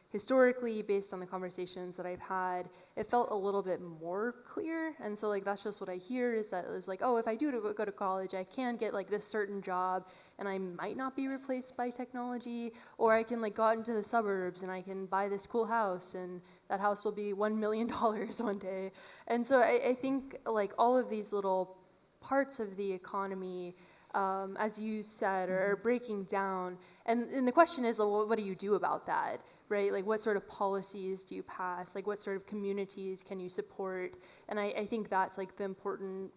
historically, based on the conversations that I've had, it felt a little bit more clear. And so that's just what I hear, is that it was like, oh, if I do go to college, I can get this certain job, and I might not be replaced by technology, or I can go out into the suburbs and I can buy this cool house, and that house will be $1 million one day. And so I think all of these little parts of the economy, as you said, are breaking down. And the question is, well, what do you do about that? Right? What sort of policies do you pass? What sort of communities can you support? And I think that's the important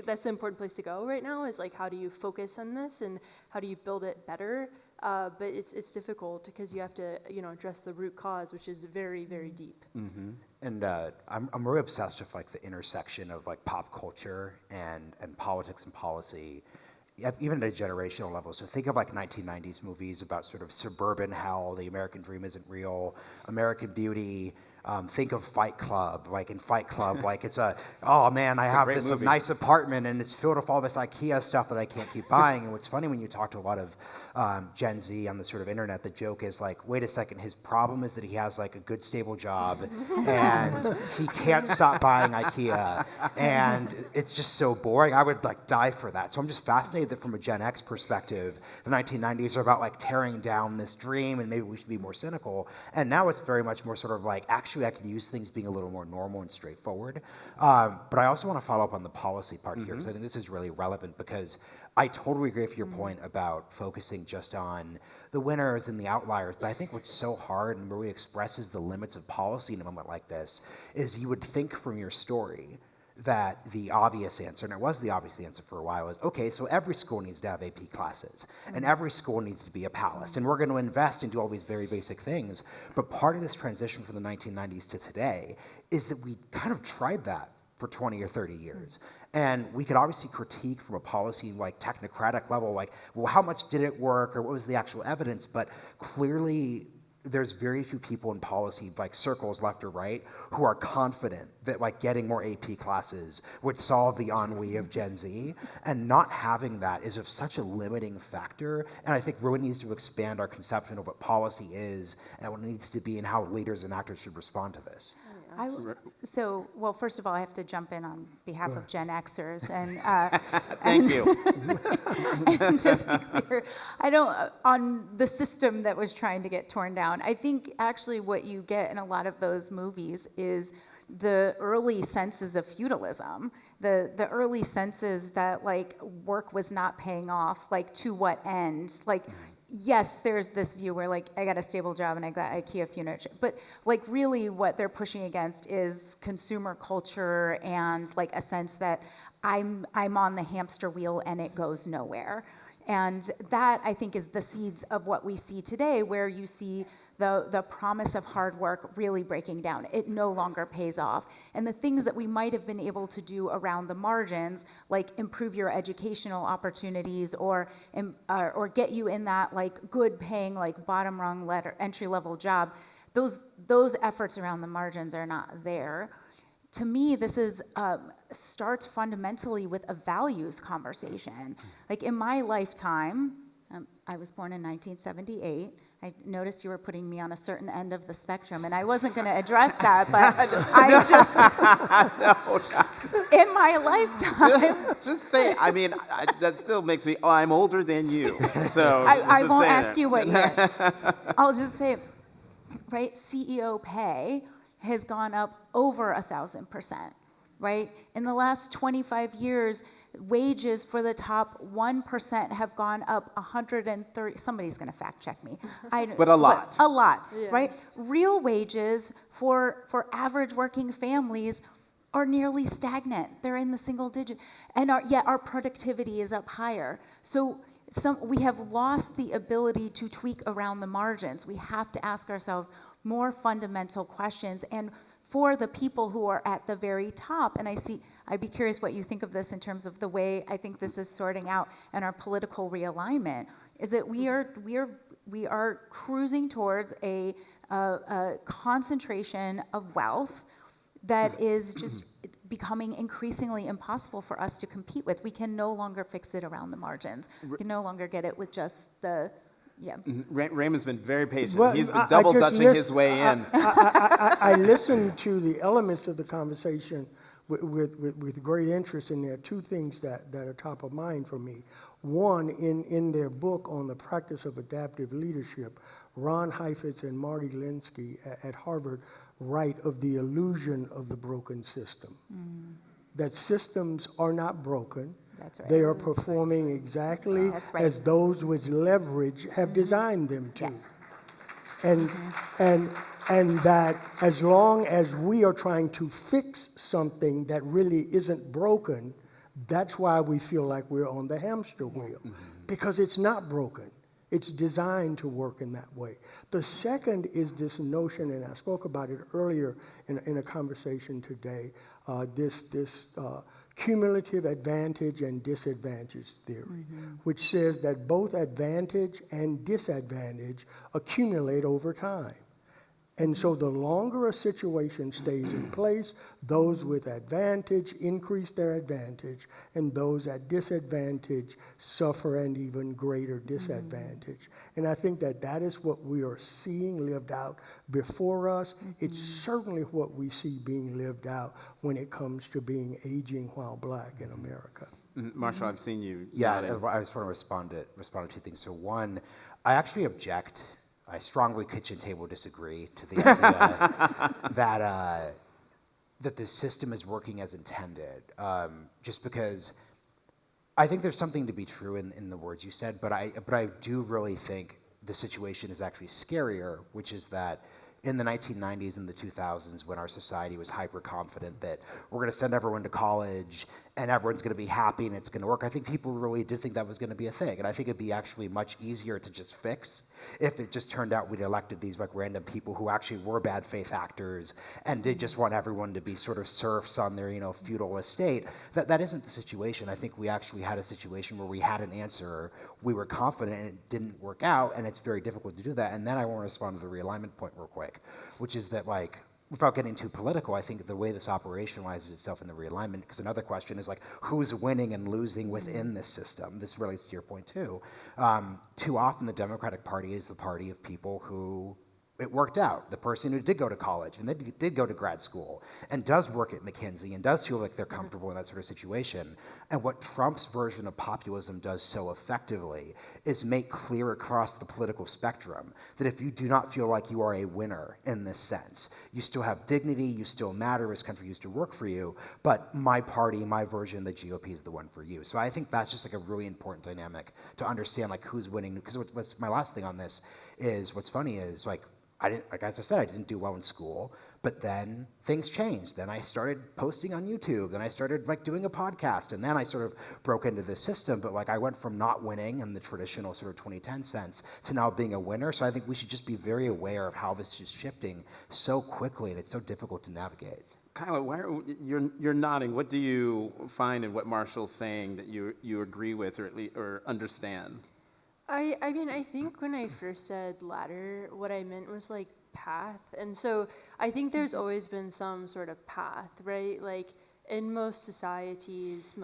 that's the important place to go right now, is how do you focus on this and how do you build it better? But it's difficult because you have to address the root cause, which is very, very deep. Mm-hmm. And I'm really obsessed with the intersection of pop culture and politics and policy, even at a generational level. So think of 1990s movies about sort of suburban hell, the American dream isn't real, American Beauty. Think of Fight Club. In Fight Club, it's oh man, I have this nice apartment and it's filled with all this IKEA stuff that I can't keep buying. And what's funny, when you talk to a lot of Gen Z on the sort of internet, the joke is wait a second, his problem is that he has a good stable job and he can't stop buying IKEA, and it's just so boring. I would die for that. So I'm just fascinated that from a Gen X perspective, the 1990s are about tearing down this dream, and maybe we should be more cynical. And now it's very much more sort of actually I could use things being a little more normal and straightforward. But I also want to follow up on the policy part here, because I think this is really relevant, because I totally agree with your point about focusing just on the winners and the outliers. But I think what's so hard and really expresses the limits of policy in a moment like this is you would think from your story that the obvious answer, and it was the obvious answer for a while, is, okay, so every school needs to have AP classes, and every school needs to be a palace, and we're going to invest and do all these very basic things. But part of this transition from the 1990s to today is that we kind of tried that for 20 or 30 years. And we could obviously critique from a policy technocratic level, well, how much did it work, or what was the actual evidence? But clearly there's very few people in policy, circles left or right, who are confident that getting more AP classes would solve the ennui of Gen Z. And not having that is of such a limiting factor. And I think really needs to expand our conception of what policy is and what it needs to be, and how leaders and actors should respond to this. Well, first of all, I have to jump in on behalf of Gen Xers, and Thank you. and just be clear, on the system that was trying to get torn down. I think actually what you get in a lot of those movies is the early senses of feudalism, the early senses that work was not paying off, to what end, yes, there's this view where I got a stable job and I got IKEA furniture, but really what they're pushing against is consumer culture and a sense that I'm on the hamster wheel and it goes nowhere. And that, I think, is the seeds of what we see today, where you see the promise of hard work really breaking down. It no longer pays off. And the things that we might have been able to do around the margins, improve your educational opportunities or get you in that good paying, bottom rung entry level job, those efforts around the margins are not there. to me, this is starts fundamentally with a values conversation. Like in my lifetime, I was born in 1978. I noticed you were putting me on a certain end of the spectrum, and I wasn't going to address that, but I just, in my lifetime. Just say, I mean, that still makes me, I'm older than you. So I won't ask you what year. I'll just say, right, CEO pay has gone up over 1,000%, right? In the last 25 years, wages for the top 1% have gone up 130. Somebody's going to fact check me. But a lot. A lot, right? Real wages for average working families are nearly stagnant. They're in the single digit. And yet our productivity is up higher. So we have lost the ability to tweak around the margins. We have to ask ourselves more fundamental questions. And for the people who are at the very top, and I'd be curious what you think of this in terms of the way I think this is sorting out and our political realignment, is that we are cruising towards a concentration of wealth that is just becoming increasingly impossible for us to compete with. We can no longer fix it around the margins. We can no longer get it with just the, Raymond's been very patient. Well, He's been double-dutching his way in. I listened to the elements of the conversation with great interest, and there are two things that are top of mind for me. One, in their book on the practice of adaptive leadership, Ron Heifetz and Marty Linsky at Harvard write of the illusion of the broken system. That systems are not broken. That's right. They are performing exactly as those with leverage have designed them to. Yes. And that as long as we are trying to fix something that really isn't broken, that's why we feel like we're on the hamster wheel, because it's not broken. It's designed to work in that way. The second is this notion, and I spoke about it earlier in a conversation today, this cumulative advantage and disadvantage theory, which says that both advantage and disadvantage accumulate over time. And so the longer a situation stays in place, those with advantage increase their advantage, and those at disadvantage suffer an even greater disadvantage. And I think that is what we are seeing lived out before us. It's certainly what we see being lived out when it comes to being aging while black in America. Marshall, I've seen you. Yeah, nodding. I just want to respond to two things. So one, I actually object. I strongly kitchen table disagree to the idea that the system is working as intended. Just because I think there's something to be true in the words you said, but I do really think the situation is actually scarier, which is that in the 1990s and the 2000s, when our society was hyper confident that we're going to send everyone to college and everyone's going to be happy and it's going to work, I think people really did think that was going to be a thing. And I think it'd be actually much easier to just fix if it just turned out we'd elected these like random people who actually were bad faith actors and did just want everyone to be sort of serfs on their, feudal estate. That isn't the situation. I think we actually had a situation where we had an answer, we were confident, and it didn't work out, and it's very difficult to do that. And then I want to respond to the realignment point real quick, which is that, like, without getting too political, I think the way this operationalizes itself in the realignment, because another question is, like, who's winning and losing within this system? This relates to your point, too. Too often the Democratic Party is the party of people who it worked out. The person who did go to college and did go to grad school and does work at McKinsey and does feel like they're comfortable in that sort of situation. And what Trump's version of populism does so effectively is make clear across the political spectrum that if you do not feel like you are a winner in this sense, you still have dignity, you still matter, this country used to work for you, but my party, my version of the GOP is the one for you. So I think that's just like a really important dynamic to understand, like, who's winning. Because what's my last thing on this is, what's funny is, like as I said, I didn't do well in school, but then things changed. Then I started posting on YouTube. Then I started doing a podcast, and then I sort of broke into this system. But I went from not winning in the traditional sort of 2010 sense to now being a winner. So I think we should just be very aware of how this is shifting so quickly, and it's so difficult to navigate. Kyla, you're nodding. What do you find in what Marshall's saying that you agree with or understand? I mean, I think when I first said ladder, what I meant was path. And so I think there's always been some sort of path, right? Like in most societies,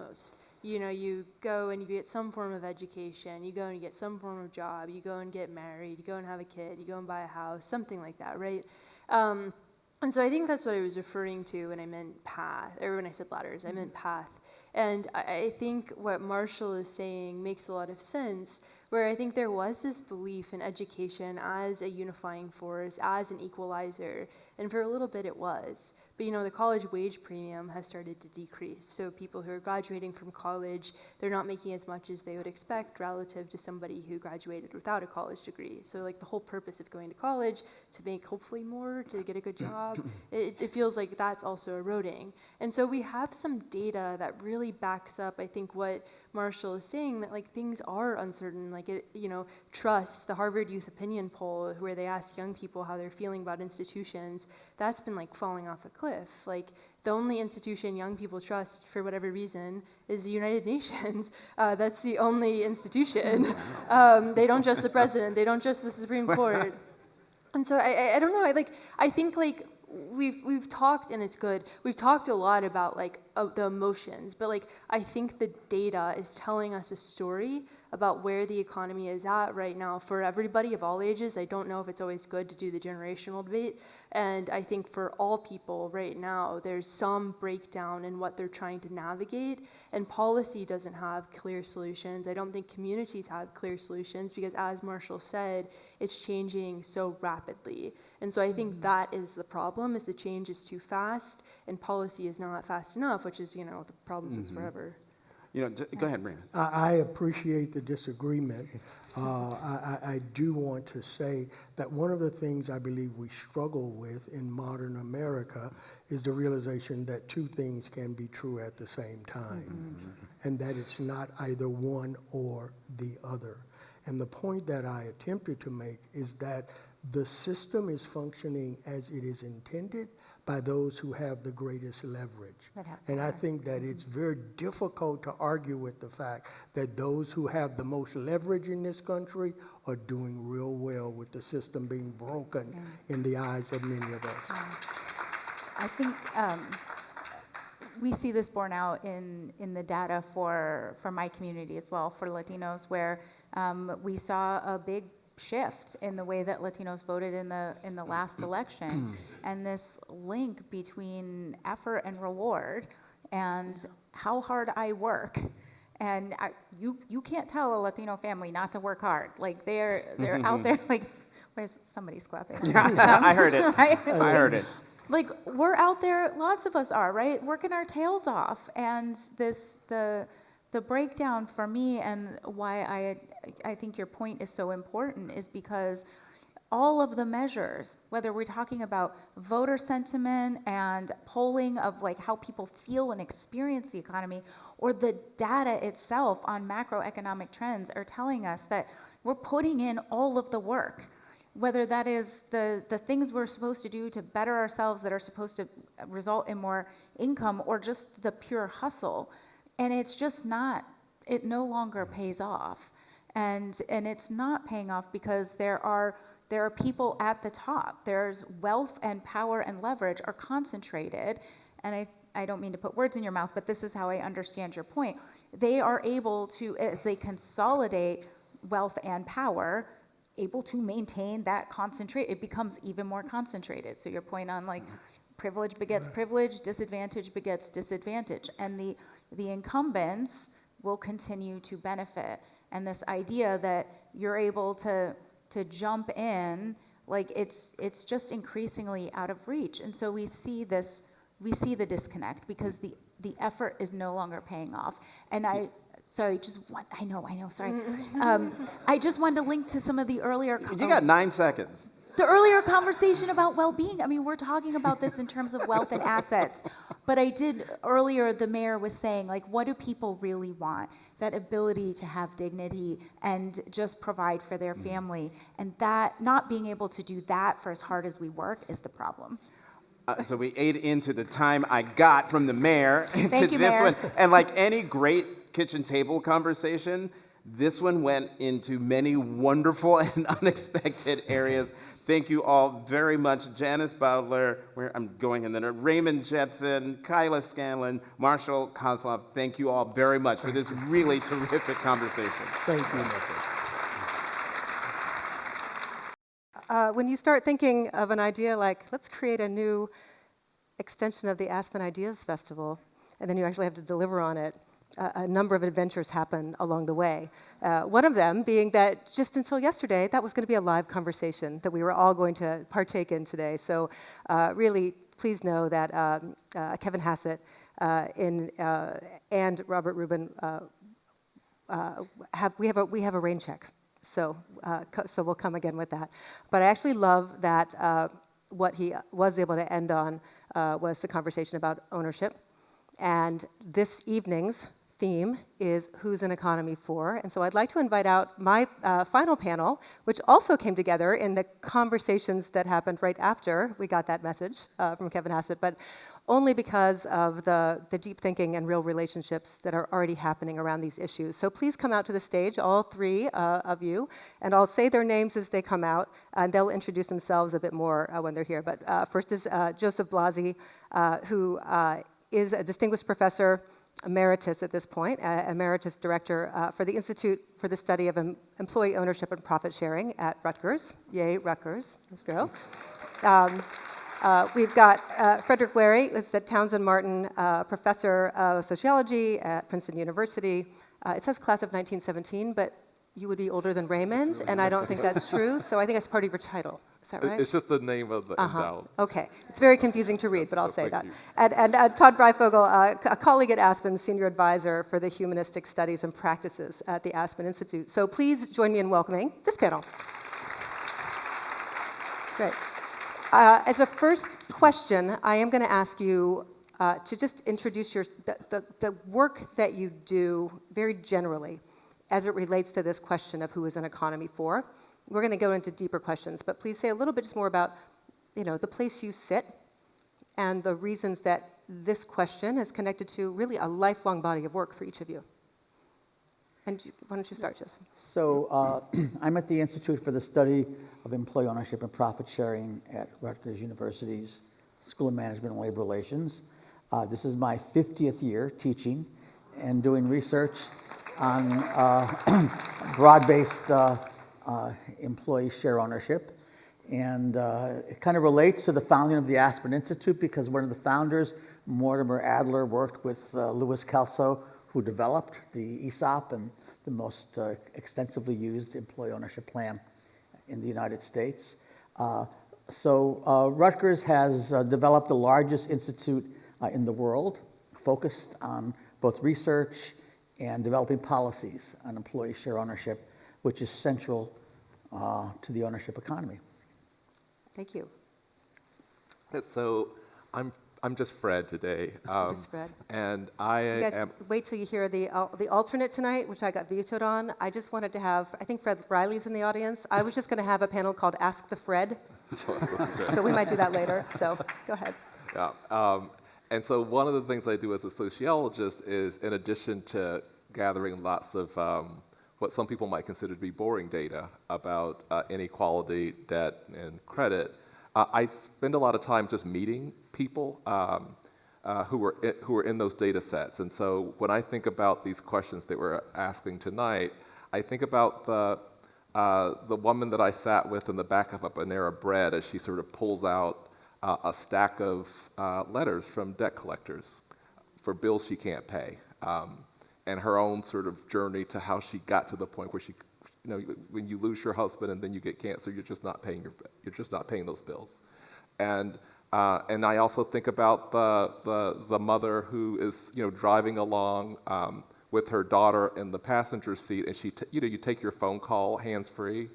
you go and you get some form of education, you go and you get some form of job, you go and get married, you go and have a kid, you go and buy a house, something like that, right? And so I think that's what I was referring to when I meant path, or when I said ladders, I meant path. And I think what Marshall is saying makes a lot of sense, where I think there was this belief in education as a unifying force, as an equalizer, and for a little bit it was. But the college wage premium has started to decrease. So people who are graduating from college, they're not making as much as they would expect relative to somebody who graduated without a college degree. So like the whole purpose of going to college, to make hopefully more, to get a good job, it feels like that's also eroding. And so we have some data that really backs up, I think, what Marshall is saying, that like things are uncertain. Like trust, the Harvard Youth Opinion Poll, where they asked young people how they're feeling about institutions, that's been like falling off a cliff. Like the only institution young people trust for whatever reason is the United Nations. That's the only institution. They don't trust the president. They don't trust the Supreme Court. And so I don't know. I think like we've talked, and it's good. We've talked a lot about like the emotions, but like I think the data is telling us a story about where the economy is at right now for everybody of all ages. I don't know if it's always good to do the generational debate, and I think for all people right now, there's some breakdown in what they're trying to navigate, and policy doesn't have clear solutions. I don't think communities have clear solutions because, as Marshall said, it's changing so rapidly. And so I think that is the problem, is the change is too fast, and policy is not fast enough, which is, the problem since forever. Go ahead, Brandon. I appreciate the disagreement. I do want to say that one of the things I believe we struggle with in modern America is the realization that two things can be true at the same time, and that it's not either one or the other. And the point that I attempted to make is that the system is functioning as it is intended by those who have the greatest leverage. And I think that it's very difficult to argue with the fact that those who have the most leverage in this country are doing real well with the system being broken in the eyes of many of us. I think we see this borne out in the data for my community as well, for Latinos, where we saw a big shift in the way that Latinos voted in the last election, and this link between effort and reward, and how hard I work. And you can't tell a Latino family not to work hard. Like they're out there. Like, where's somebody's clapping? I heard it. Right? I heard it. Like we're out there. Lots of us are, right, working our tails off. And the breakdown for me, and why I think your point is so important, is because all of the measures, whether we're talking about voter sentiment and polling of like how people feel and experience the economy, or the data itself on macroeconomic trends, are telling us that we're putting in all of the work, whether that is the things we're supposed to do to better ourselves that are supposed to result in more income, or just the pure hustle. And it's just not, it no longer pays off. And it's not paying off because there are people at the top. There's wealth and power and leverage are concentrated. And I don't mean to put words in your mouth, but this is how I understand your point. They are able to, as they consolidate wealth and power, able to maintain that concentrate. It becomes even more concentrated. So your point on like privilege begets privilege, disadvantage begets disadvantage. And the incumbents will continue to benefit. And this idea that you're able to jump in, like it's just increasingly out of reach. And so we see the disconnect because the effort is no longer paying off. And I just wanted to link to some of the earlier. You got 9 seconds. The earlier conversation about well-being. I mean, we're talking about this in terms of wealth and assets. But earlier, the mayor was saying, like, what do people really want? That ability to have dignity and just provide for their family. And that, not being able to do that for as hard as we work is the problem. So we ate into the time I got from the mayor into Thank you, this Mayor. one. And like any great kitchen table conversation, This one went into many wonderful and unexpected areas. Thank you all very much. Janice Bowdler, I'm going in there, Raymond Jetson, Kyla Scanlon, Marshall Kozlov, thank you all very much for this really terrific conversation. Thank you. When you start thinking of an idea like, let's create a new extension of the Aspen Ideas Festival, and then you actually have to deliver on it, a number of adventures happen along the way. One of them being that just until yesterday, that was going to be a live conversation that we were all going to partake in today. So really, please know that Kevin Hassett and Robert Rubin, we have a rain check. So we'll come again with that. But I actually love that what he was able to end on was the conversation about ownership. And this evening's theme is Who's an Economy For? And so I'd like to invite out my final panel, which also came together in the conversations that happened right after we got that message from Kevin Hassett, but only because of the deep thinking and real relationships that are already happening around these issues. So please come out to the stage, all three of you, and I'll say their names as they come out, and they'll introduce themselves a bit more when they're here. But first is Joseph Blasi, who is a distinguished professor emeritus at this point, emeritus director for the Institute for the Study of Employee Ownership and Profit Sharing at Rutgers. Yay, Rutgers. Let's go. We've got Frederick Wary, who's the Townsend Martin Professor of Sociology at Princeton University. It says class of 1917, but you would be older than Raymond, and I don't think that's true, so I think that's part of your title. Is that right? It's just the name of the endowed. Okay. It's very confusing to read, but I'll say that. And Todd Breifogel, a colleague at Aspen, senior advisor for the humanistic studies and practices at the Aspen Institute. So please join me in welcoming this panel. Great. As a first question, I am going to ask you to just introduce the work that you do very generally as it relates to this question of who is an economy for. We're going to go into deeper questions, but please say a little bit just more about, the place you sit and the reasons that this question is connected to really a lifelong body of work for each of you. And why don't you start, Joseph? So I'm at the Institute for the Study of Employee Ownership and Profit Sharing at Rutgers University's School of Management and Labor Relations. This is my 50th year teaching and doing research on broad-based employee share ownership. And it kind of relates to the founding of the Aspen Institute because one of the founders, Mortimer Adler, worked with Louis Kelso, who developed the ESOP and the most extensively used employee ownership plan in the United States. So Rutgers has developed the largest institute in the world, focused on both research and developing policies on employee share ownership, which is central to the ownership economy. Thank you. So I'm just Fred today. Just Fred. And You guys, wait till you hear the alternate tonight, which I got vetoed on. I just wanted to have, I think Fred Riley's in the audience. I was just going to have a panel called Ask the Fred. So we might do that later. So go ahead. Yeah. And so one of the things I do as a sociologist is, in addition to gathering lots of what some people might consider to be boring data about inequality, debt, and credit, I spend a lot of time just meeting people who are in those data sets. And so when I think about these questions that we're asking tonight, I think about the woman that I sat with in the back of a Panera Bread as she sort of pulls out a stack of letters from debt collectors for bills she can't pay, and her own sort of journey to how she got to the point where she, when you lose your husband and then you get cancer, you're just not paying those bills, and I also think about the mother who is driving along with her daughter in the passenger seat, and she you take your phone call hands free,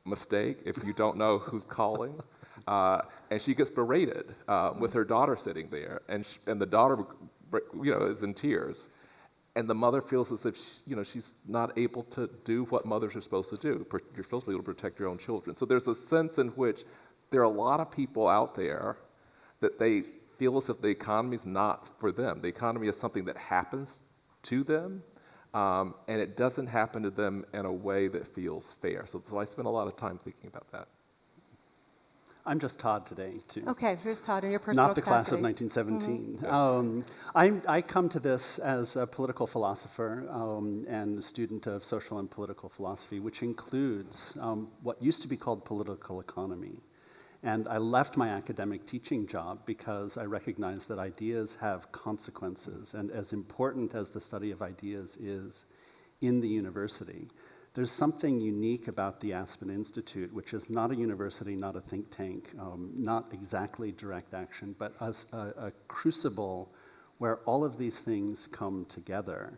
mistake if you don't know who's calling. And she gets berated with her daughter sitting there, and the daughter, is in tears, and the mother feels as if she's not able to do what mothers are supposed to do. You're supposed to be able to protect your own children. So there's a sense in which there are a lot of people out there that they feel as if the economy is not for them. The economy is something that happens to them, and it doesn't happen to them in a way that feels fair. So I spend a lot of time thinking about that. I'm just Todd today, too. Okay, here's Todd in your personal Not the class of capacity. 1917. I come to this as a political philosopher and a student of social and political philosophy, which includes what used to be called political economy. And I left my academic teaching job because I recognized that ideas have consequences. And as important as the study of ideas is in the university, there's something unique about the Aspen Institute, which is not a university, not a think tank, not exactly direct action, but a crucible where all of these things come together.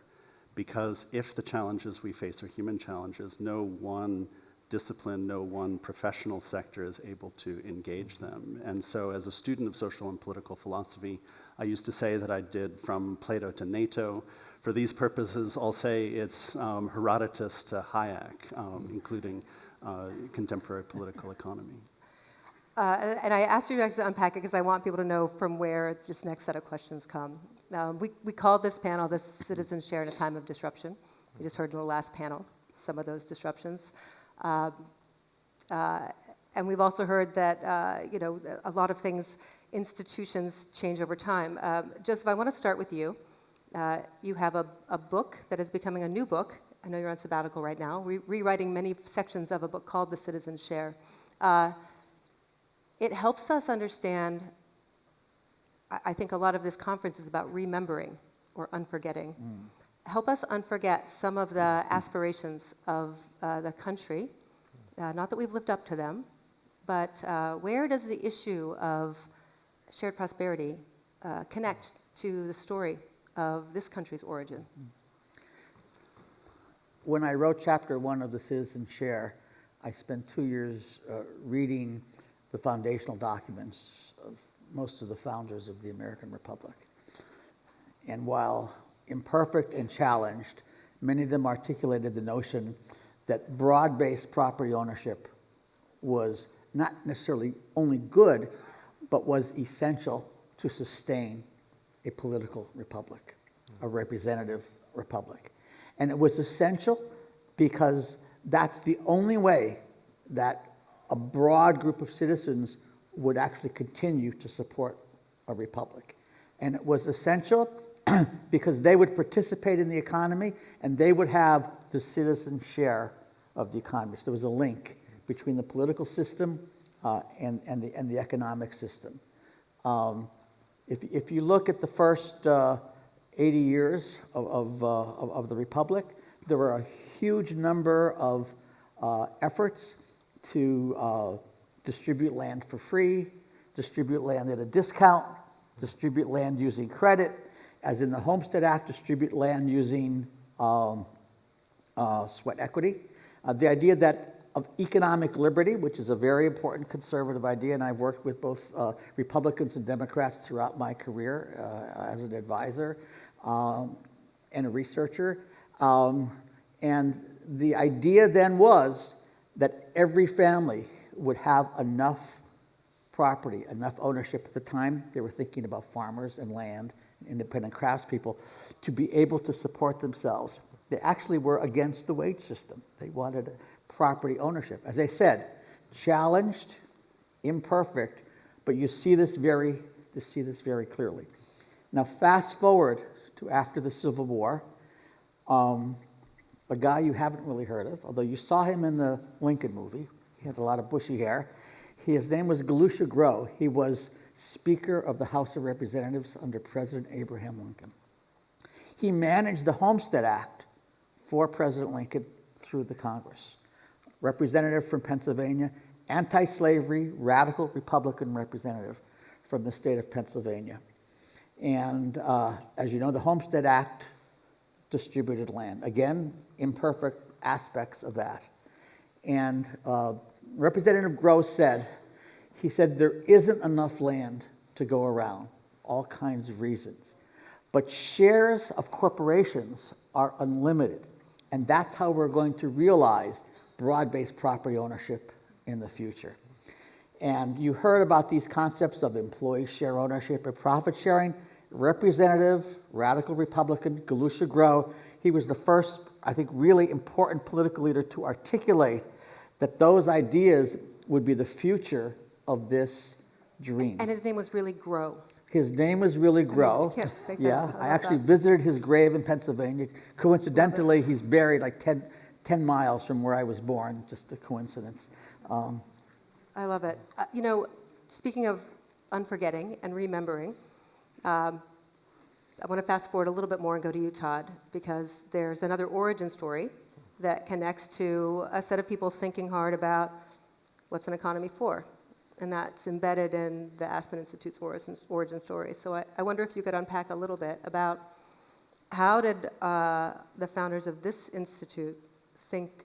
Because if the challenges we face are human challenges, no one discipline, no one professional sector is able to engage them. And so as a student of social and political philosophy, I used to say that I did from Plato to NATO. For these purposes, I'll say it's Herodotus to Hayek, including contemporary political economy. And I asked you guys to unpack it because I want people to know from where this next set of questions come. We called this panel the Citizens Share in a Time of Disruption. We just heard in the last panel some of those disruptions. And we've also heard that, a lot of things, institutions change over time. Joseph, I want to start with you. You have a book that is becoming a new book. I know you're on sabbatical right now, rewriting many sections of a book called The Citizens Share. It helps us understand, I think a lot of this conference is about remembering or unforgetting. Help us unforget some of the aspirations of the country. Not that we've lived up to them, but where does the issue of shared prosperity connect to the story of this country's origin? When I wrote chapter 1 of the Citizen Share, I spent 2 years reading the foundational documents of most of the founders of the American Republic. And while imperfect and challenged, many of them articulated the notion that broad-based property ownership was not necessarily only good, but was essential to sustain a political republic, a representative republic. And it was essential because that's the only way that a broad group of citizens would actually continue to support a republic. And it was essential because they would participate in the economy and they would have the citizen share of the economy. So there was a link between the political system and the economic system. If you look at the first 80 years of the Republic, there were a huge number of efforts to distribute land for free, distribute land at a discount, distribute land using credit, as in the Homestead Act, distribute land using sweat equity. The idea that of economic liberty, which is a very important conservative idea, and I've worked with both Republicans and Democrats throughout my career as an advisor and a researcher. And the idea then was that every family would have enough property, enough ownership. At the time, they were thinking about farmers and land, independent craftspeople, to be able to support themselves. They actually were against the wage system. They wanted property ownership. As I said, challenged, imperfect, but you see this very clearly. Now, fast forward to after the Civil War, a guy you haven't really heard of, although you saw him in the Lincoln movie. He had a lot of bushy hair. His name was Galusha Grow. He was Speaker of the House of Representatives under President Abraham Lincoln. He managed the Homestead Act for President Lincoln through the Congress. Representative from Pennsylvania, anti-slavery, radical Republican representative from the state of Pennsylvania. And as you know, the Homestead Act distributed land. Again, imperfect aspects of that. And Representative Gross said, there isn't enough land to go around, all kinds of reasons. But shares of corporations are unlimited. And that's how we're going to realize broad-based property ownership in the future. And you heard about these concepts of employee share ownership and profit sharing. Representative, radical Republican, Galusha Grow, He was the first, I think, really important political leader to articulate that those ideas would be the future of this dream. And his name was really Grow. His name was really Grow. You can't make that Yeah, up. I actually visited his grave in Pennsylvania. Coincidentally, he's buried like 10 miles from where I was born, just a coincidence. I love it. Speaking of unforgetting and remembering, I want to fast forward a little bit more and go to you, Todd, because there's another origin story that connects to a set of people thinking hard about what's an economy for. And that's embedded in the Aspen Institute's origin story. So I wonder if you could unpack a little bit about how did the founders of this institute think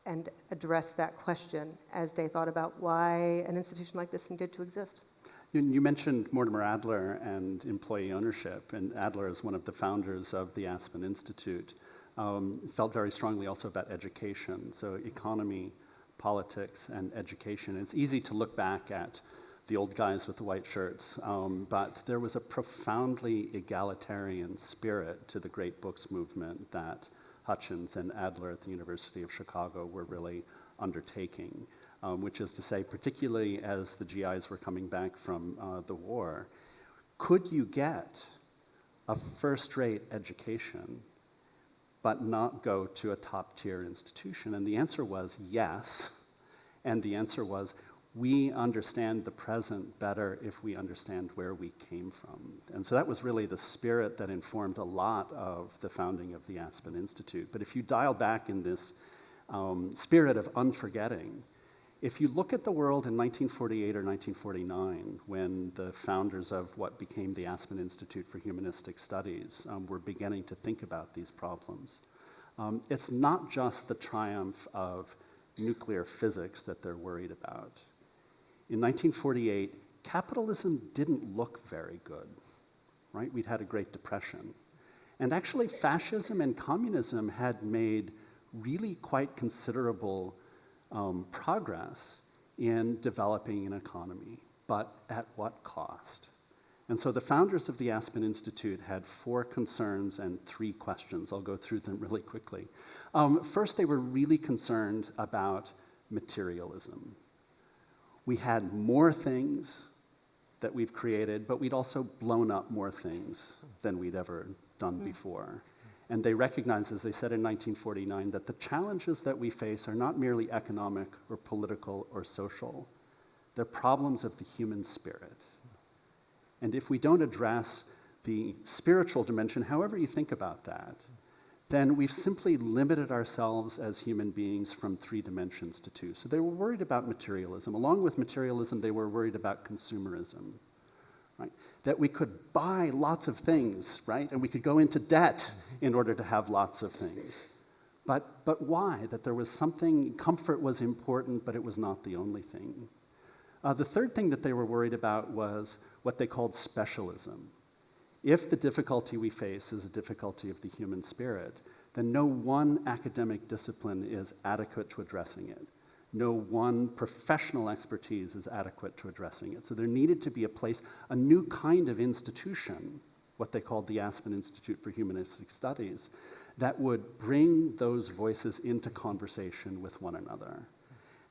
and address that question as they thought about why an institution like this needed to exist? You mentioned Mortimer Adler and employee ownership, and Adler is one of the founders of the Aspen Institute. Felt very strongly also about education, so economy, politics, and education. It's easy to look back at the old guys with the white shirts, but there was a profoundly egalitarian spirit to the great books movement that Hutchins and Adler at the University of Chicago were really undertaking, which is to say, particularly as the GIs were coming back from the war, could you get a first-rate education but not go to a top-tier institution? And the answer was yes, and the answer was, we understand the present better if we understand where we came from. And so that was really the spirit that informed a lot of the founding of the Aspen Institute. But if you dial back in this spirit of unforgetting, if you look at the world in 1948 or 1949, when the founders of what became the Aspen Institute for Humanistic Studies were beginning to think about these problems, it's not just the triumph of nuclear physics that they're worried about. In 1948, capitalism didn't look very good, right? We'd had a Great Depression. And actually, fascism and communism had made really quite considerable progress in developing an economy, but at what cost? And so the founders of the Aspen Institute had 4 concerns and 3 questions. I'll go through them really quickly. First, they were really concerned about materialism. We had more things that we've created, but we'd also blown up more things than we'd ever done before. And they recognized, as they said in 1949, that the challenges that we face are not merely economic or political or social. They're problems of the human spirit. And if we don't address the spiritual dimension, however you think about that, then we've simply limited ourselves as human beings from 3 dimensions to 2. So they were worried about materialism. Along with materialism, they were worried about consumerism, right? That we could buy lots of things, right? And we could go into debt in order to have lots of things. But why? That there was something, comfort was important, but it was not the only thing. The third thing that they were worried about was what they called specialism. If the difficulty we face is a difficulty of the human spirit, then no one academic discipline is adequate to addressing it. No one professional expertise is adequate to addressing it. So there needed to be a place, a new kind of institution, what they called the Aspen Institute for Humanistic Studies, that would bring those voices into conversation with one another.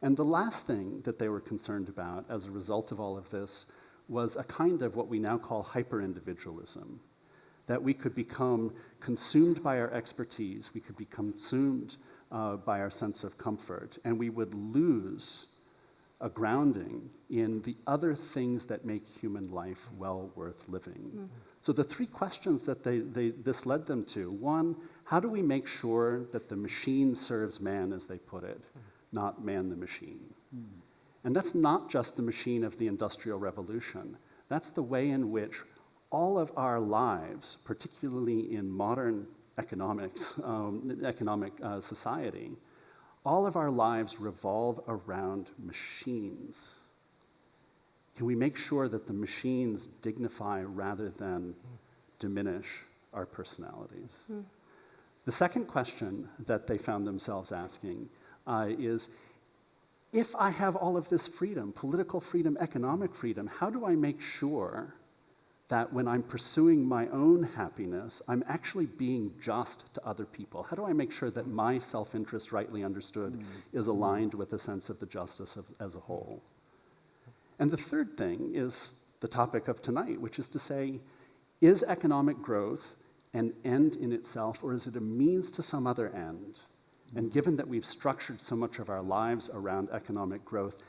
And the last thing that they were concerned about as a result of all of this was a kind of what we now call hyper-individualism, that we could become consumed by our expertise, we could be consumed by our sense of comfort, and we would lose a grounding in the other things that make human life well worth living. Mm-hmm. So the 3 questions that this led them to: 1, how do we make sure that the machine serves man, as they put it, not man the machine? Mm-hmm. And that's not just the machine of the Industrial Revolution. That's the way in which all of our lives, particularly in modern economic society, all of our lives revolve around machines. Can we make sure that the machines dignify rather than diminish our personalities? Mm. The second question that they found themselves asking is, if I have all of this freedom, political freedom, economic freedom, how do I make sure that when I'm pursuing my own happiness, I'm actually being just to other people? How do I make sure that my self-interest, rightly understood, is aligned with the sense of the justice as a whole? And the third thing is the topic of tonight, which is to say, is economic growth an end in itself, or is it a means to some other end? And given that we've structured so much of our lives around economic growth,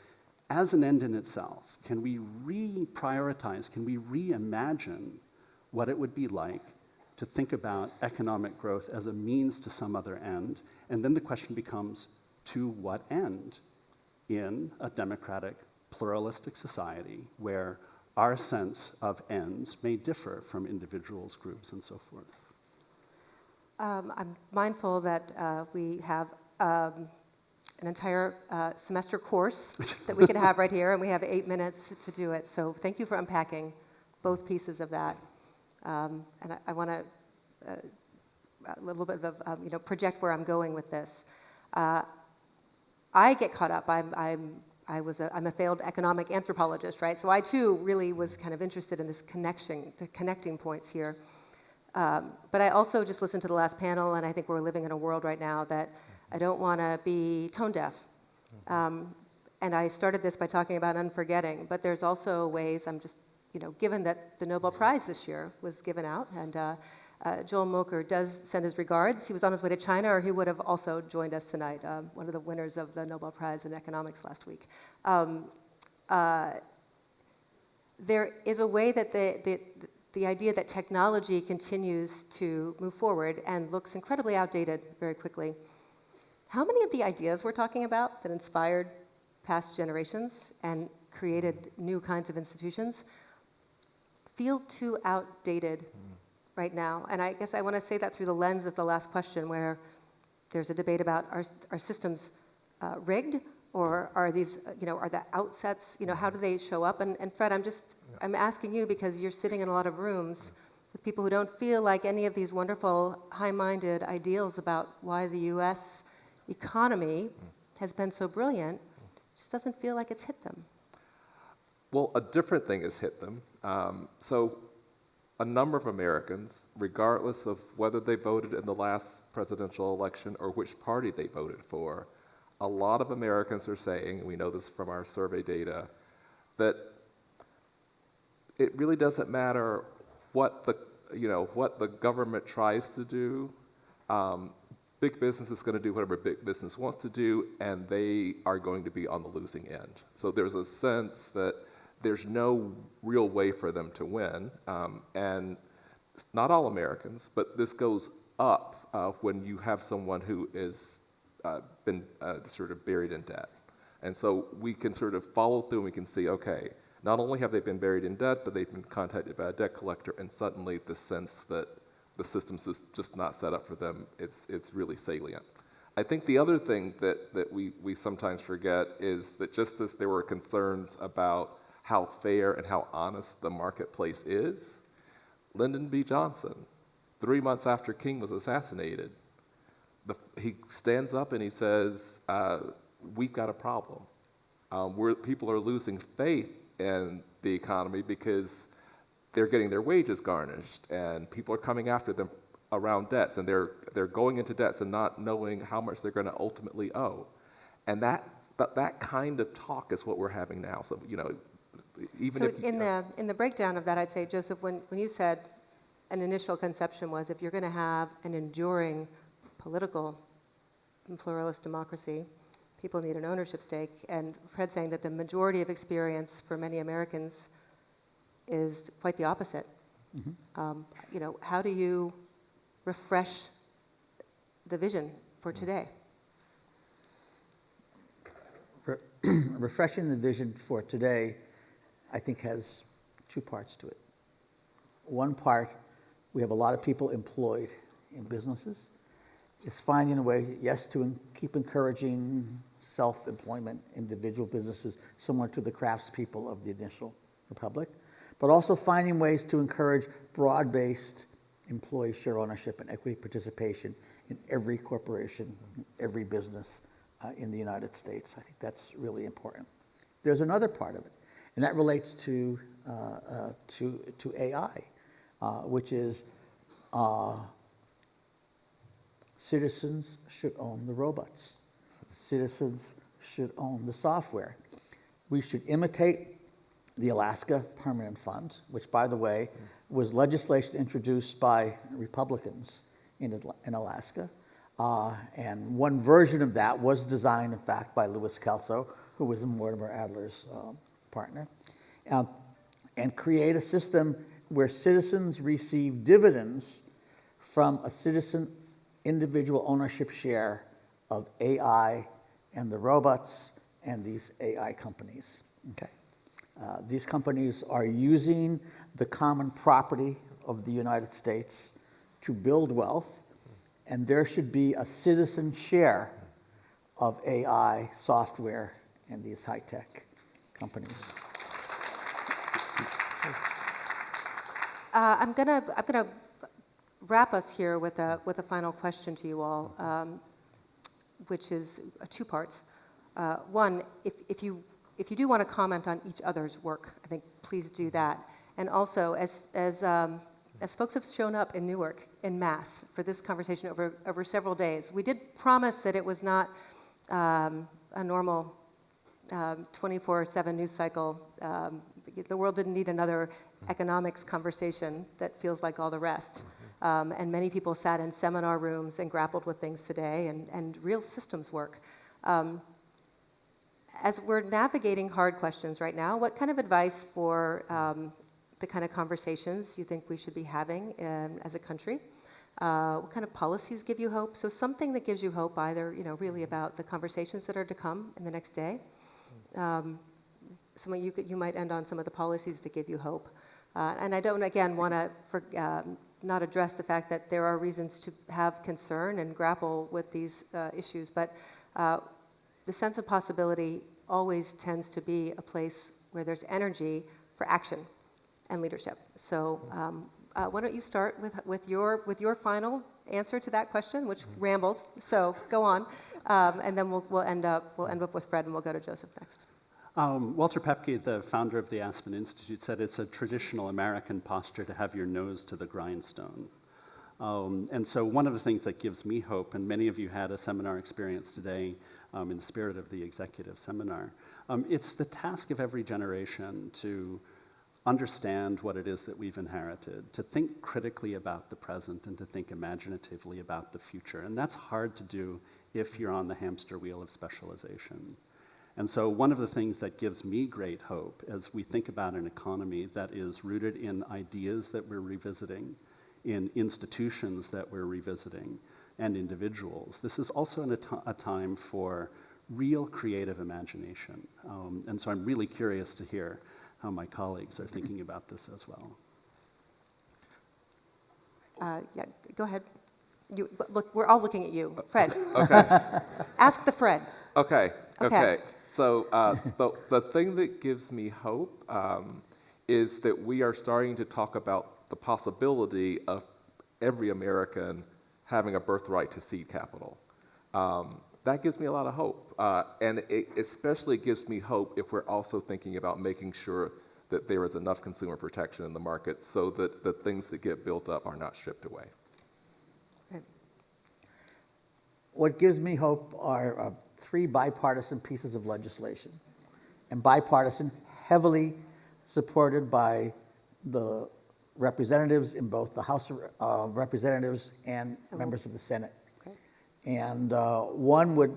as an end in itself, can we reprioritize, can we reimagine what it would be like to think about economic growth as a means to some other end? And then the question becomes, to what end in a democratic, pluralistic society where our sense of ends may differ from individuals, groups, and so forth? I'm mindful that we have an entire semester course that we could have right here, and we have 8 minutes to do it. So thank you for unpacking both pieces of that. And I want to a little bit of project where I'm going with this. I get caught up. I'm a failed economic anthropologist, right? So I too really was kind of interested in this connection, the connecting points here. But I also just listened to the last panel, and I think we're living in a world right now that I don't want to be tone deaf. And I started this by talking about unforgetting, but there's also ways I'm just, given that the Nobel Prize this year was given out, and Joel Mocher does send his regards. He was on his way to China, or he would have also joined us tonight, one of the winners of the Nobel Prize in economics last week. There is a way that the idea that technology continues to move forward and looks incredibly outdated very quickly. How many of the ideas we're talking about that inspired past generations and created new kinds of institutions feel too outdated right now? And I guess I want to say that through the lens of the last question, where there's a debate about are systems rigged, or are these, are the outsets, how do they show up? And Fred, I'm asking you because you're sitting in a lot of rooms with people who don't feel like any of these wonderful, high-minded ideals about why the U.S. economy has been so brilliant, just doesn't feel like it's hit them. Well, a different thing has hit them. So a number of Americans, regardless of whether they voted in the last presidential election or which party they voted for, a lot of Americans are saying, and we know this from our survey data, that it really doesn't matter what the government tries to do. Big business is going to do whatever big business wants to do, and they are going to be on the losing end. So there's a sense that there's no real way for them to win. And it's not all Americans, but this goes up when you have someone who is been sort of buried in debt. And so we can sort of follow through and we can see, okay, not only have they been buried in debt, but they've been contacted by a debt collector, and suddenly the sense that the system's just not set up for them, it's really salient. I think the other thing that we sometimes forget is that just as there were concerns about how fair and how honest the marketplace is, Lyndon B. Johnson, 3 months after King was assassinated, he stands up and he says, we've got a problem. People are losing faith in the economy because they're getting their wages garnished, and people are coming after them around debts, and they're going into debts and not knowing how much they're going to ultimately owe. And that kind of talk is what we're having now. So, even if... In the breakdown of that, I'd say, Joseph, when you said an initial conception was if you're going to have an enduring political and pluralist democracy, people need an ownership stake, and Fred saying that the majority of experience for many Americans is quite the opposite. Mm-hmm. How do you refresh the vision for today? Refreshing the vision for today, I think, has two parts to it. One part, we have a lot of people employed in businesses, is finding a way, yes, to keep encouraging self-employment, individual businesses, similar to the craftspeople of the initial republic, but also finding ways to encourage broad-based employee share ownership and equity participation in every corporation, every business in the United States. I think that's really important. There's another part of it, and that relates to to AI, which is citizens should own the robots. Citizens should own the software. We should imitate the Alaska Permanent Fund, which, by the way, was legislation introduced by Republicans in Alaska. And one version of that was designed, in fact, by Louis Kelso, who was Mortimer Adler's partner, and create a system where citizens receive dividends from a citizen individual ownership share of AI and the robots and these AI companies. Okay. These companies are using the common property of the United States to build wealth, and there should be a citizen share of AI software and these high-tech companies. I'm gonna wrap us here with a final question to you all, which is two parts. One, if you do want to comment on each other's work, I think please do that. And also, as folks have shown up in Newark en masse for this conversation over several days, we did promise that it was not a normal 24/7 news cycle. The world didn't need another economics conversation that feels like all the rest. And many people sat in seminar rooms and grappled with things today and real systems work. As we're navigating hard questions right now, what kind of advice for the kind of conversations you think we should be having as a country? What kind of policies give you hope? So something that gives you hope, either really about the conversations that are to come in the next day. You might end on some of the policies that give you hope. And I don't, again, want to not address the fact that there are reasons to have concern and grapple with these issues, but the sense of possibility always tends to be a place where there's energy for action and leadership. So why don't you start with your final answer to that question, which rambled. So go on, and then we'll end up with Fred, and we'll go to Joseph next. Walter Pepke, the founder of the Aspen Institute, said it's a traditional American posture to have your nose to the grindstone. And so one of the things that gives me hope, and many of you had a seminar experience today in the spirit of the executive seminar, it's the task of every generation to understand what it is that we've inherited, to think critically about the present and to think imaginatively about the future. And that's hard to do if you're on the hamster wheel of specialization. And so one of the things that gives me great hope as we think about an economy that is rooted in ideas that we're revisiting, in institutions that we're revisiting, and individuals, this is also a time for real creative imagination. And so I'm really curious to hear how my colleagues are thinking about this as well. Yeah, go ahead. Look, we're all looking at you. Fred. Okay. Ask the Fred. Okay. So the thing that gives me hope is that we are starting to talk about the possibility of every American having a birthright to seed capital. That gives me a lot of hope. And it especially gives me hope if we're also thinking about making sure that there is enough consumer protection in the market so that the things that get built up are not stripped away. What gives me hope are 3 bipartisan pieces of legislation. And bipartisan, heavily supported by the representatives in both the House of Representatives and members of the Senate. Okay. And one would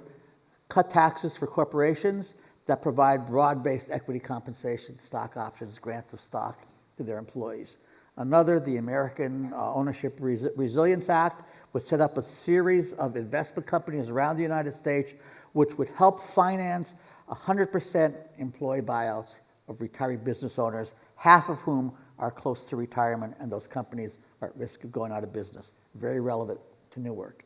cut taxes for corporations that provide broad-based equity compensation, stock options, grants of stock to their employees. Another, the American Ownership Resilience Act, would set up a series of investment companies around the United States which would help finance 100% employee buyouts of retiree business owners, half of whom are close to retirement, and those companies are at risk of going out of business. Very relevant to Newark.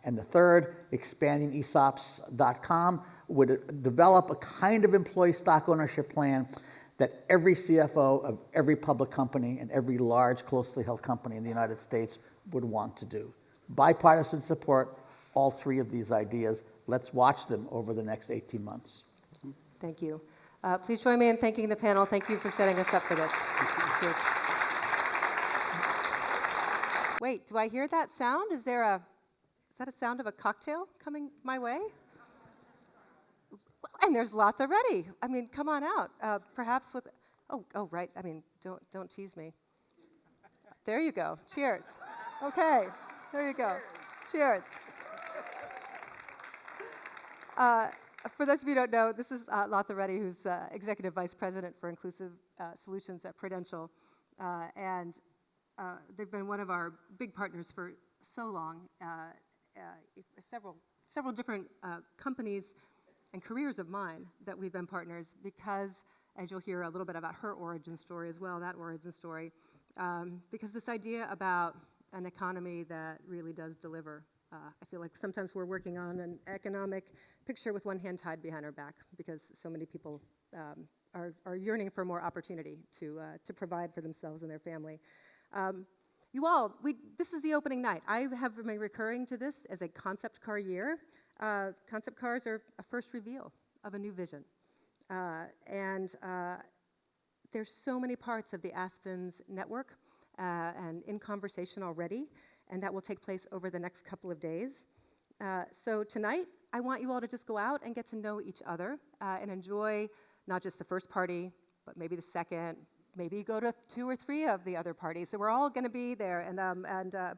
And the third, expanding ESOPs.com, would develop a kind of employee stock ownership plan that every CFO of every public company and every large, closely held company in the United States would want to do. Bipartisan support, all 3 of these ideas. Let's watch them over the next 18 months. Thank you. Please join me in thanking the panel. Thank you for setting us up for this. Cheers. Wait, do I hear that sound? Is that a sound of a cocktail coming my way? And there's Latha ready. I mean, come on out. Perhaps with, oh, right. I mean, don't tease me. There you go. Cheers. Okay, there you go. Cheers. For those of you who don't know, this is Latha Reddy, who's Executive Vice President for Inclusive Solutions at Prudential. And they've been one of our big partners for so long. Several different companies and careers of mine that we've been partners because, as you'll hear a little bit about her origin story as well, that origin story, because this idea about an economy that really does deliver. I feel like sometimes we're working on an economic picture with one hand tied behind our back because so many people are yearning for more opportunity to provide for themselves and their family. This is the opening night. I have been recurring to this as a concept car year. Concept cars are a first reveal of a new vision. And there's so many parts of the Aspen's network and in conversation already, and that will take place over the next couple of days. So tonight, I want you all to just go out and get to know each other and enjoy not just the first party, but maybe the second. Maybe go to 2 or 3 of the other parties. So we're all going to be there,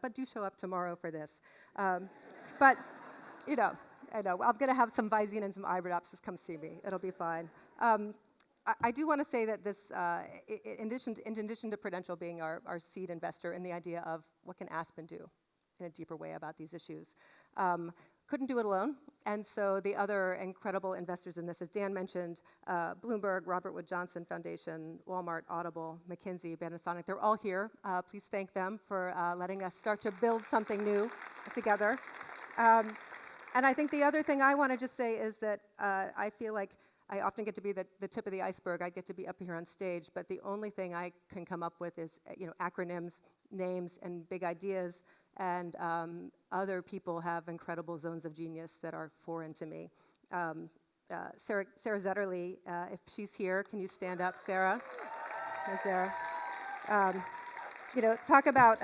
but do show up tomorrow for this. But I know I'm going to have some Visine and some eye drops. Just come see me. It'll be fine. I do want to say that this, in addition to Prudential being our seed investor in the idea of what can Aspen do in a deeper way about these issues, couldn't do it alone. And so the other incredible investors in this, as Dan mentioned, Bloomberg, Robert Wood Johnson Foundation, Walmart, Audible, McKinsey, Panasonic, they're all here. Please thank them for letting us start to build something new together. And I think the other thing I want to just say is that I feel like I often get to be the tip of the iceberg. I get to be up here on stage, but the only thing I can come up with is acronyms, names, and big ideas. And other people have incredible zones of genius that are foreign to me. Sarah Zetterly, if she's here, can you stand up, Sarah? Hi, Sarah. Talk about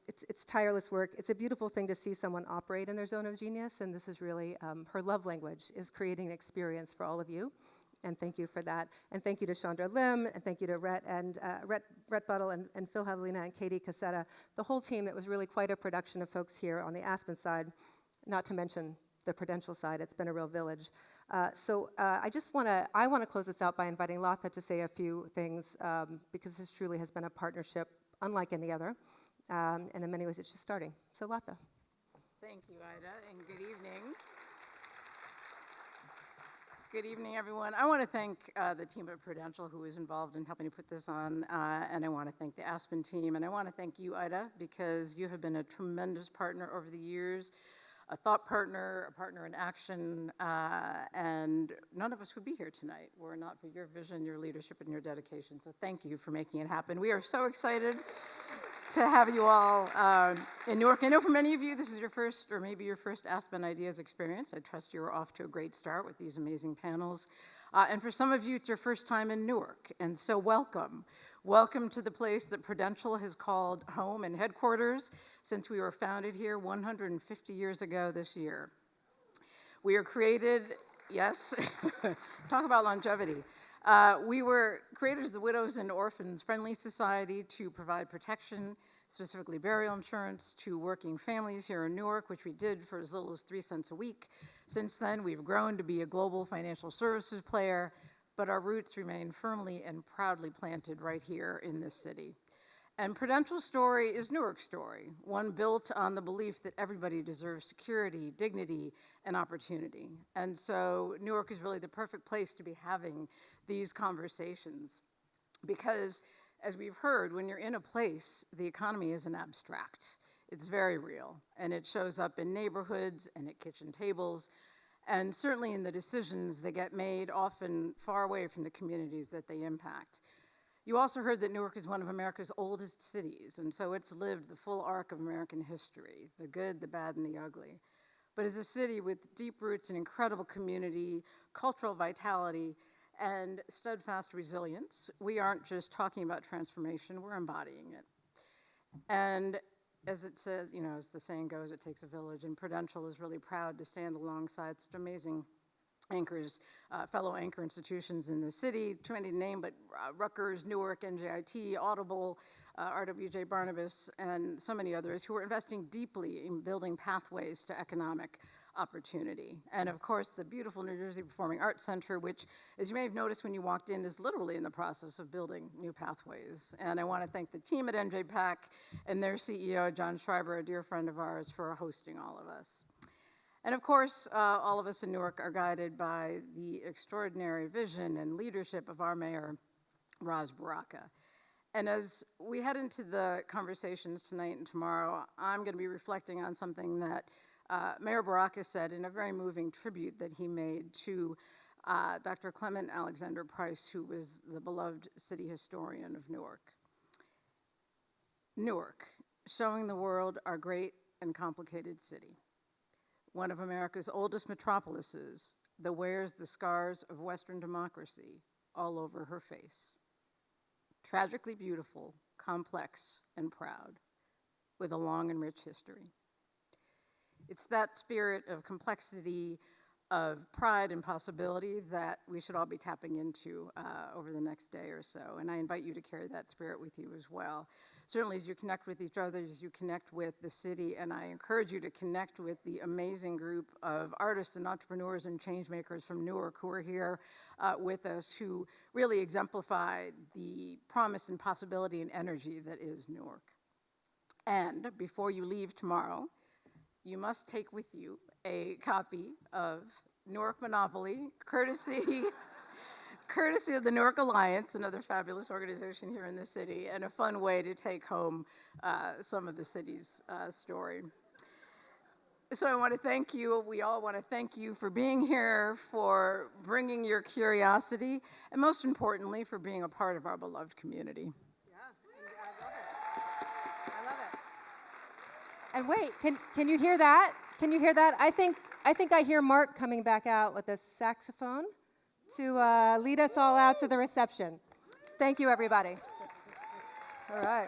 it's tireless work. It's a beautiful thing to see someone operate in their zone of genius, and this is really her love language is creating an experience for all of you. And thank you for that. And thank you to Chandra Lim, and thank you to Rhett Buttle and Phil Javelina and Katie Cassetta, the whole team. That was really quite a production of folks here on the Aspen side, not to mention the Prudential side. It's been a real village. I want to close this out by inviting Latha to say a few things because this truly has been a partnership unlike any other. And in many ways, it's just starting. So Latha. Thank you, Ida, and good evening. Good evening, everyone. I want to thank the team at Prudential who was involved in helping to put this on, and I want to thank the Aspen team, and I want to thank you, Ida, because you have been a tremendous partner over the years, a thought partner, a partner in action, and none of us would be here tonight were it not for your vision, your leadership, and your dedication. So thank you for making it happen. We are so excited to have you all in Newark. I know for many of you, this is your first, or maybe your first Aspen Ideas experience. I trust you are off to a great start with these amazing panels. And for some of you, it's your first time in Newark, and so welcome. Welcome to the place that Prudential has called home and headquarters since we were founded here 150 years ago this year. We are created, yes, talk about longevity. We were created as the Widows and Orphans Friendly Society to provide protection, specifically burial insurance, to working families here in Newark, which we did for as little as 3 cents a week. Since then, we've grown to be a global financial services player, but our roots remain firmly and proudly planted right here in this city. And Prudential's story is Newark's story, one built on the belief that everybody deserves security, dignity, and opportunity. And so Newark is really the perfect place to be having these conversations because, as we've heard, when you're in a place, the economy isn't abstract. It's very real, and it shows up in neighborhoods and at kitchen tables, and certainly in the decisions that get made, often far away from the communities that they impact. You also heard that Newark is one of America's oldest cities, and so it's lived the full arc of American history, the good, the bad, and the ugly. but as a city with deep roots and incredible community, cultural vitality, and steadfast resilience. We aren't just talking about transformation, we're embodying it. And as it says, as the saying goes, it takes a village, and Prudential is really proud to stand alongside such amazing anchors, fellow anchor institutions in the city, too many to name, but Rutgers, Newark, NJIT, Audible, RWJ Barnabas, and so many others who are investing deeply in building pathways to economic opportunity. And of course, the beautiful New Jersey Performing Arts Center, which, as you may have noticed when you walked in, is literally in the process of building new pathways. And I want to thank the team at NJPAC and their CEO, John Schreiber, a dear friend of ours, for hosting all of us. And of course, all of us in Newark are guided by the extraordinary vision and leadership of our mayor, Ras Baraka. And as we head into the conversations tonight and tomorrow, I'm going to be reflecting on something that Mayor Baraka said in a very moving tribute that he made to Dr. Clement Alexander Price, who was the beloved city historian of Newark. Newark, showing the world our great and complicated city. One of America's oldest metropolises that wears the scars of Western democracy all over her face. Tragically beautiful, complex, and proud, with a long and rich history. It's that spirit of complexity, of pride and possibility that we should all be tapping into over the next day or so. And I invite you to carry that spirit with you as well. Certainly as you connect with each other, as you connect with the city, and I encourage you to connect with the amazing group of artists and entrepreneurs and change makers from Newark who are here with us, who really exemplify the promise and possibility and energy that is Newark. And before you leave tomorrow, you must take with you a copy of Newark Monopoly, courtesy of the Newark Alliance, another fabulous organization here in the city, and a fun way to take home some of the city's story. So I want to thank you. We all want to thank you for being here, for bringing your curiosity, and most importantly, for being a part of our beloved community. And wait, can you hear that? Can you hear that? I think I hear Mark coming back out with a saxophone to lead us all out to the reception. Thank you, everybody. All right.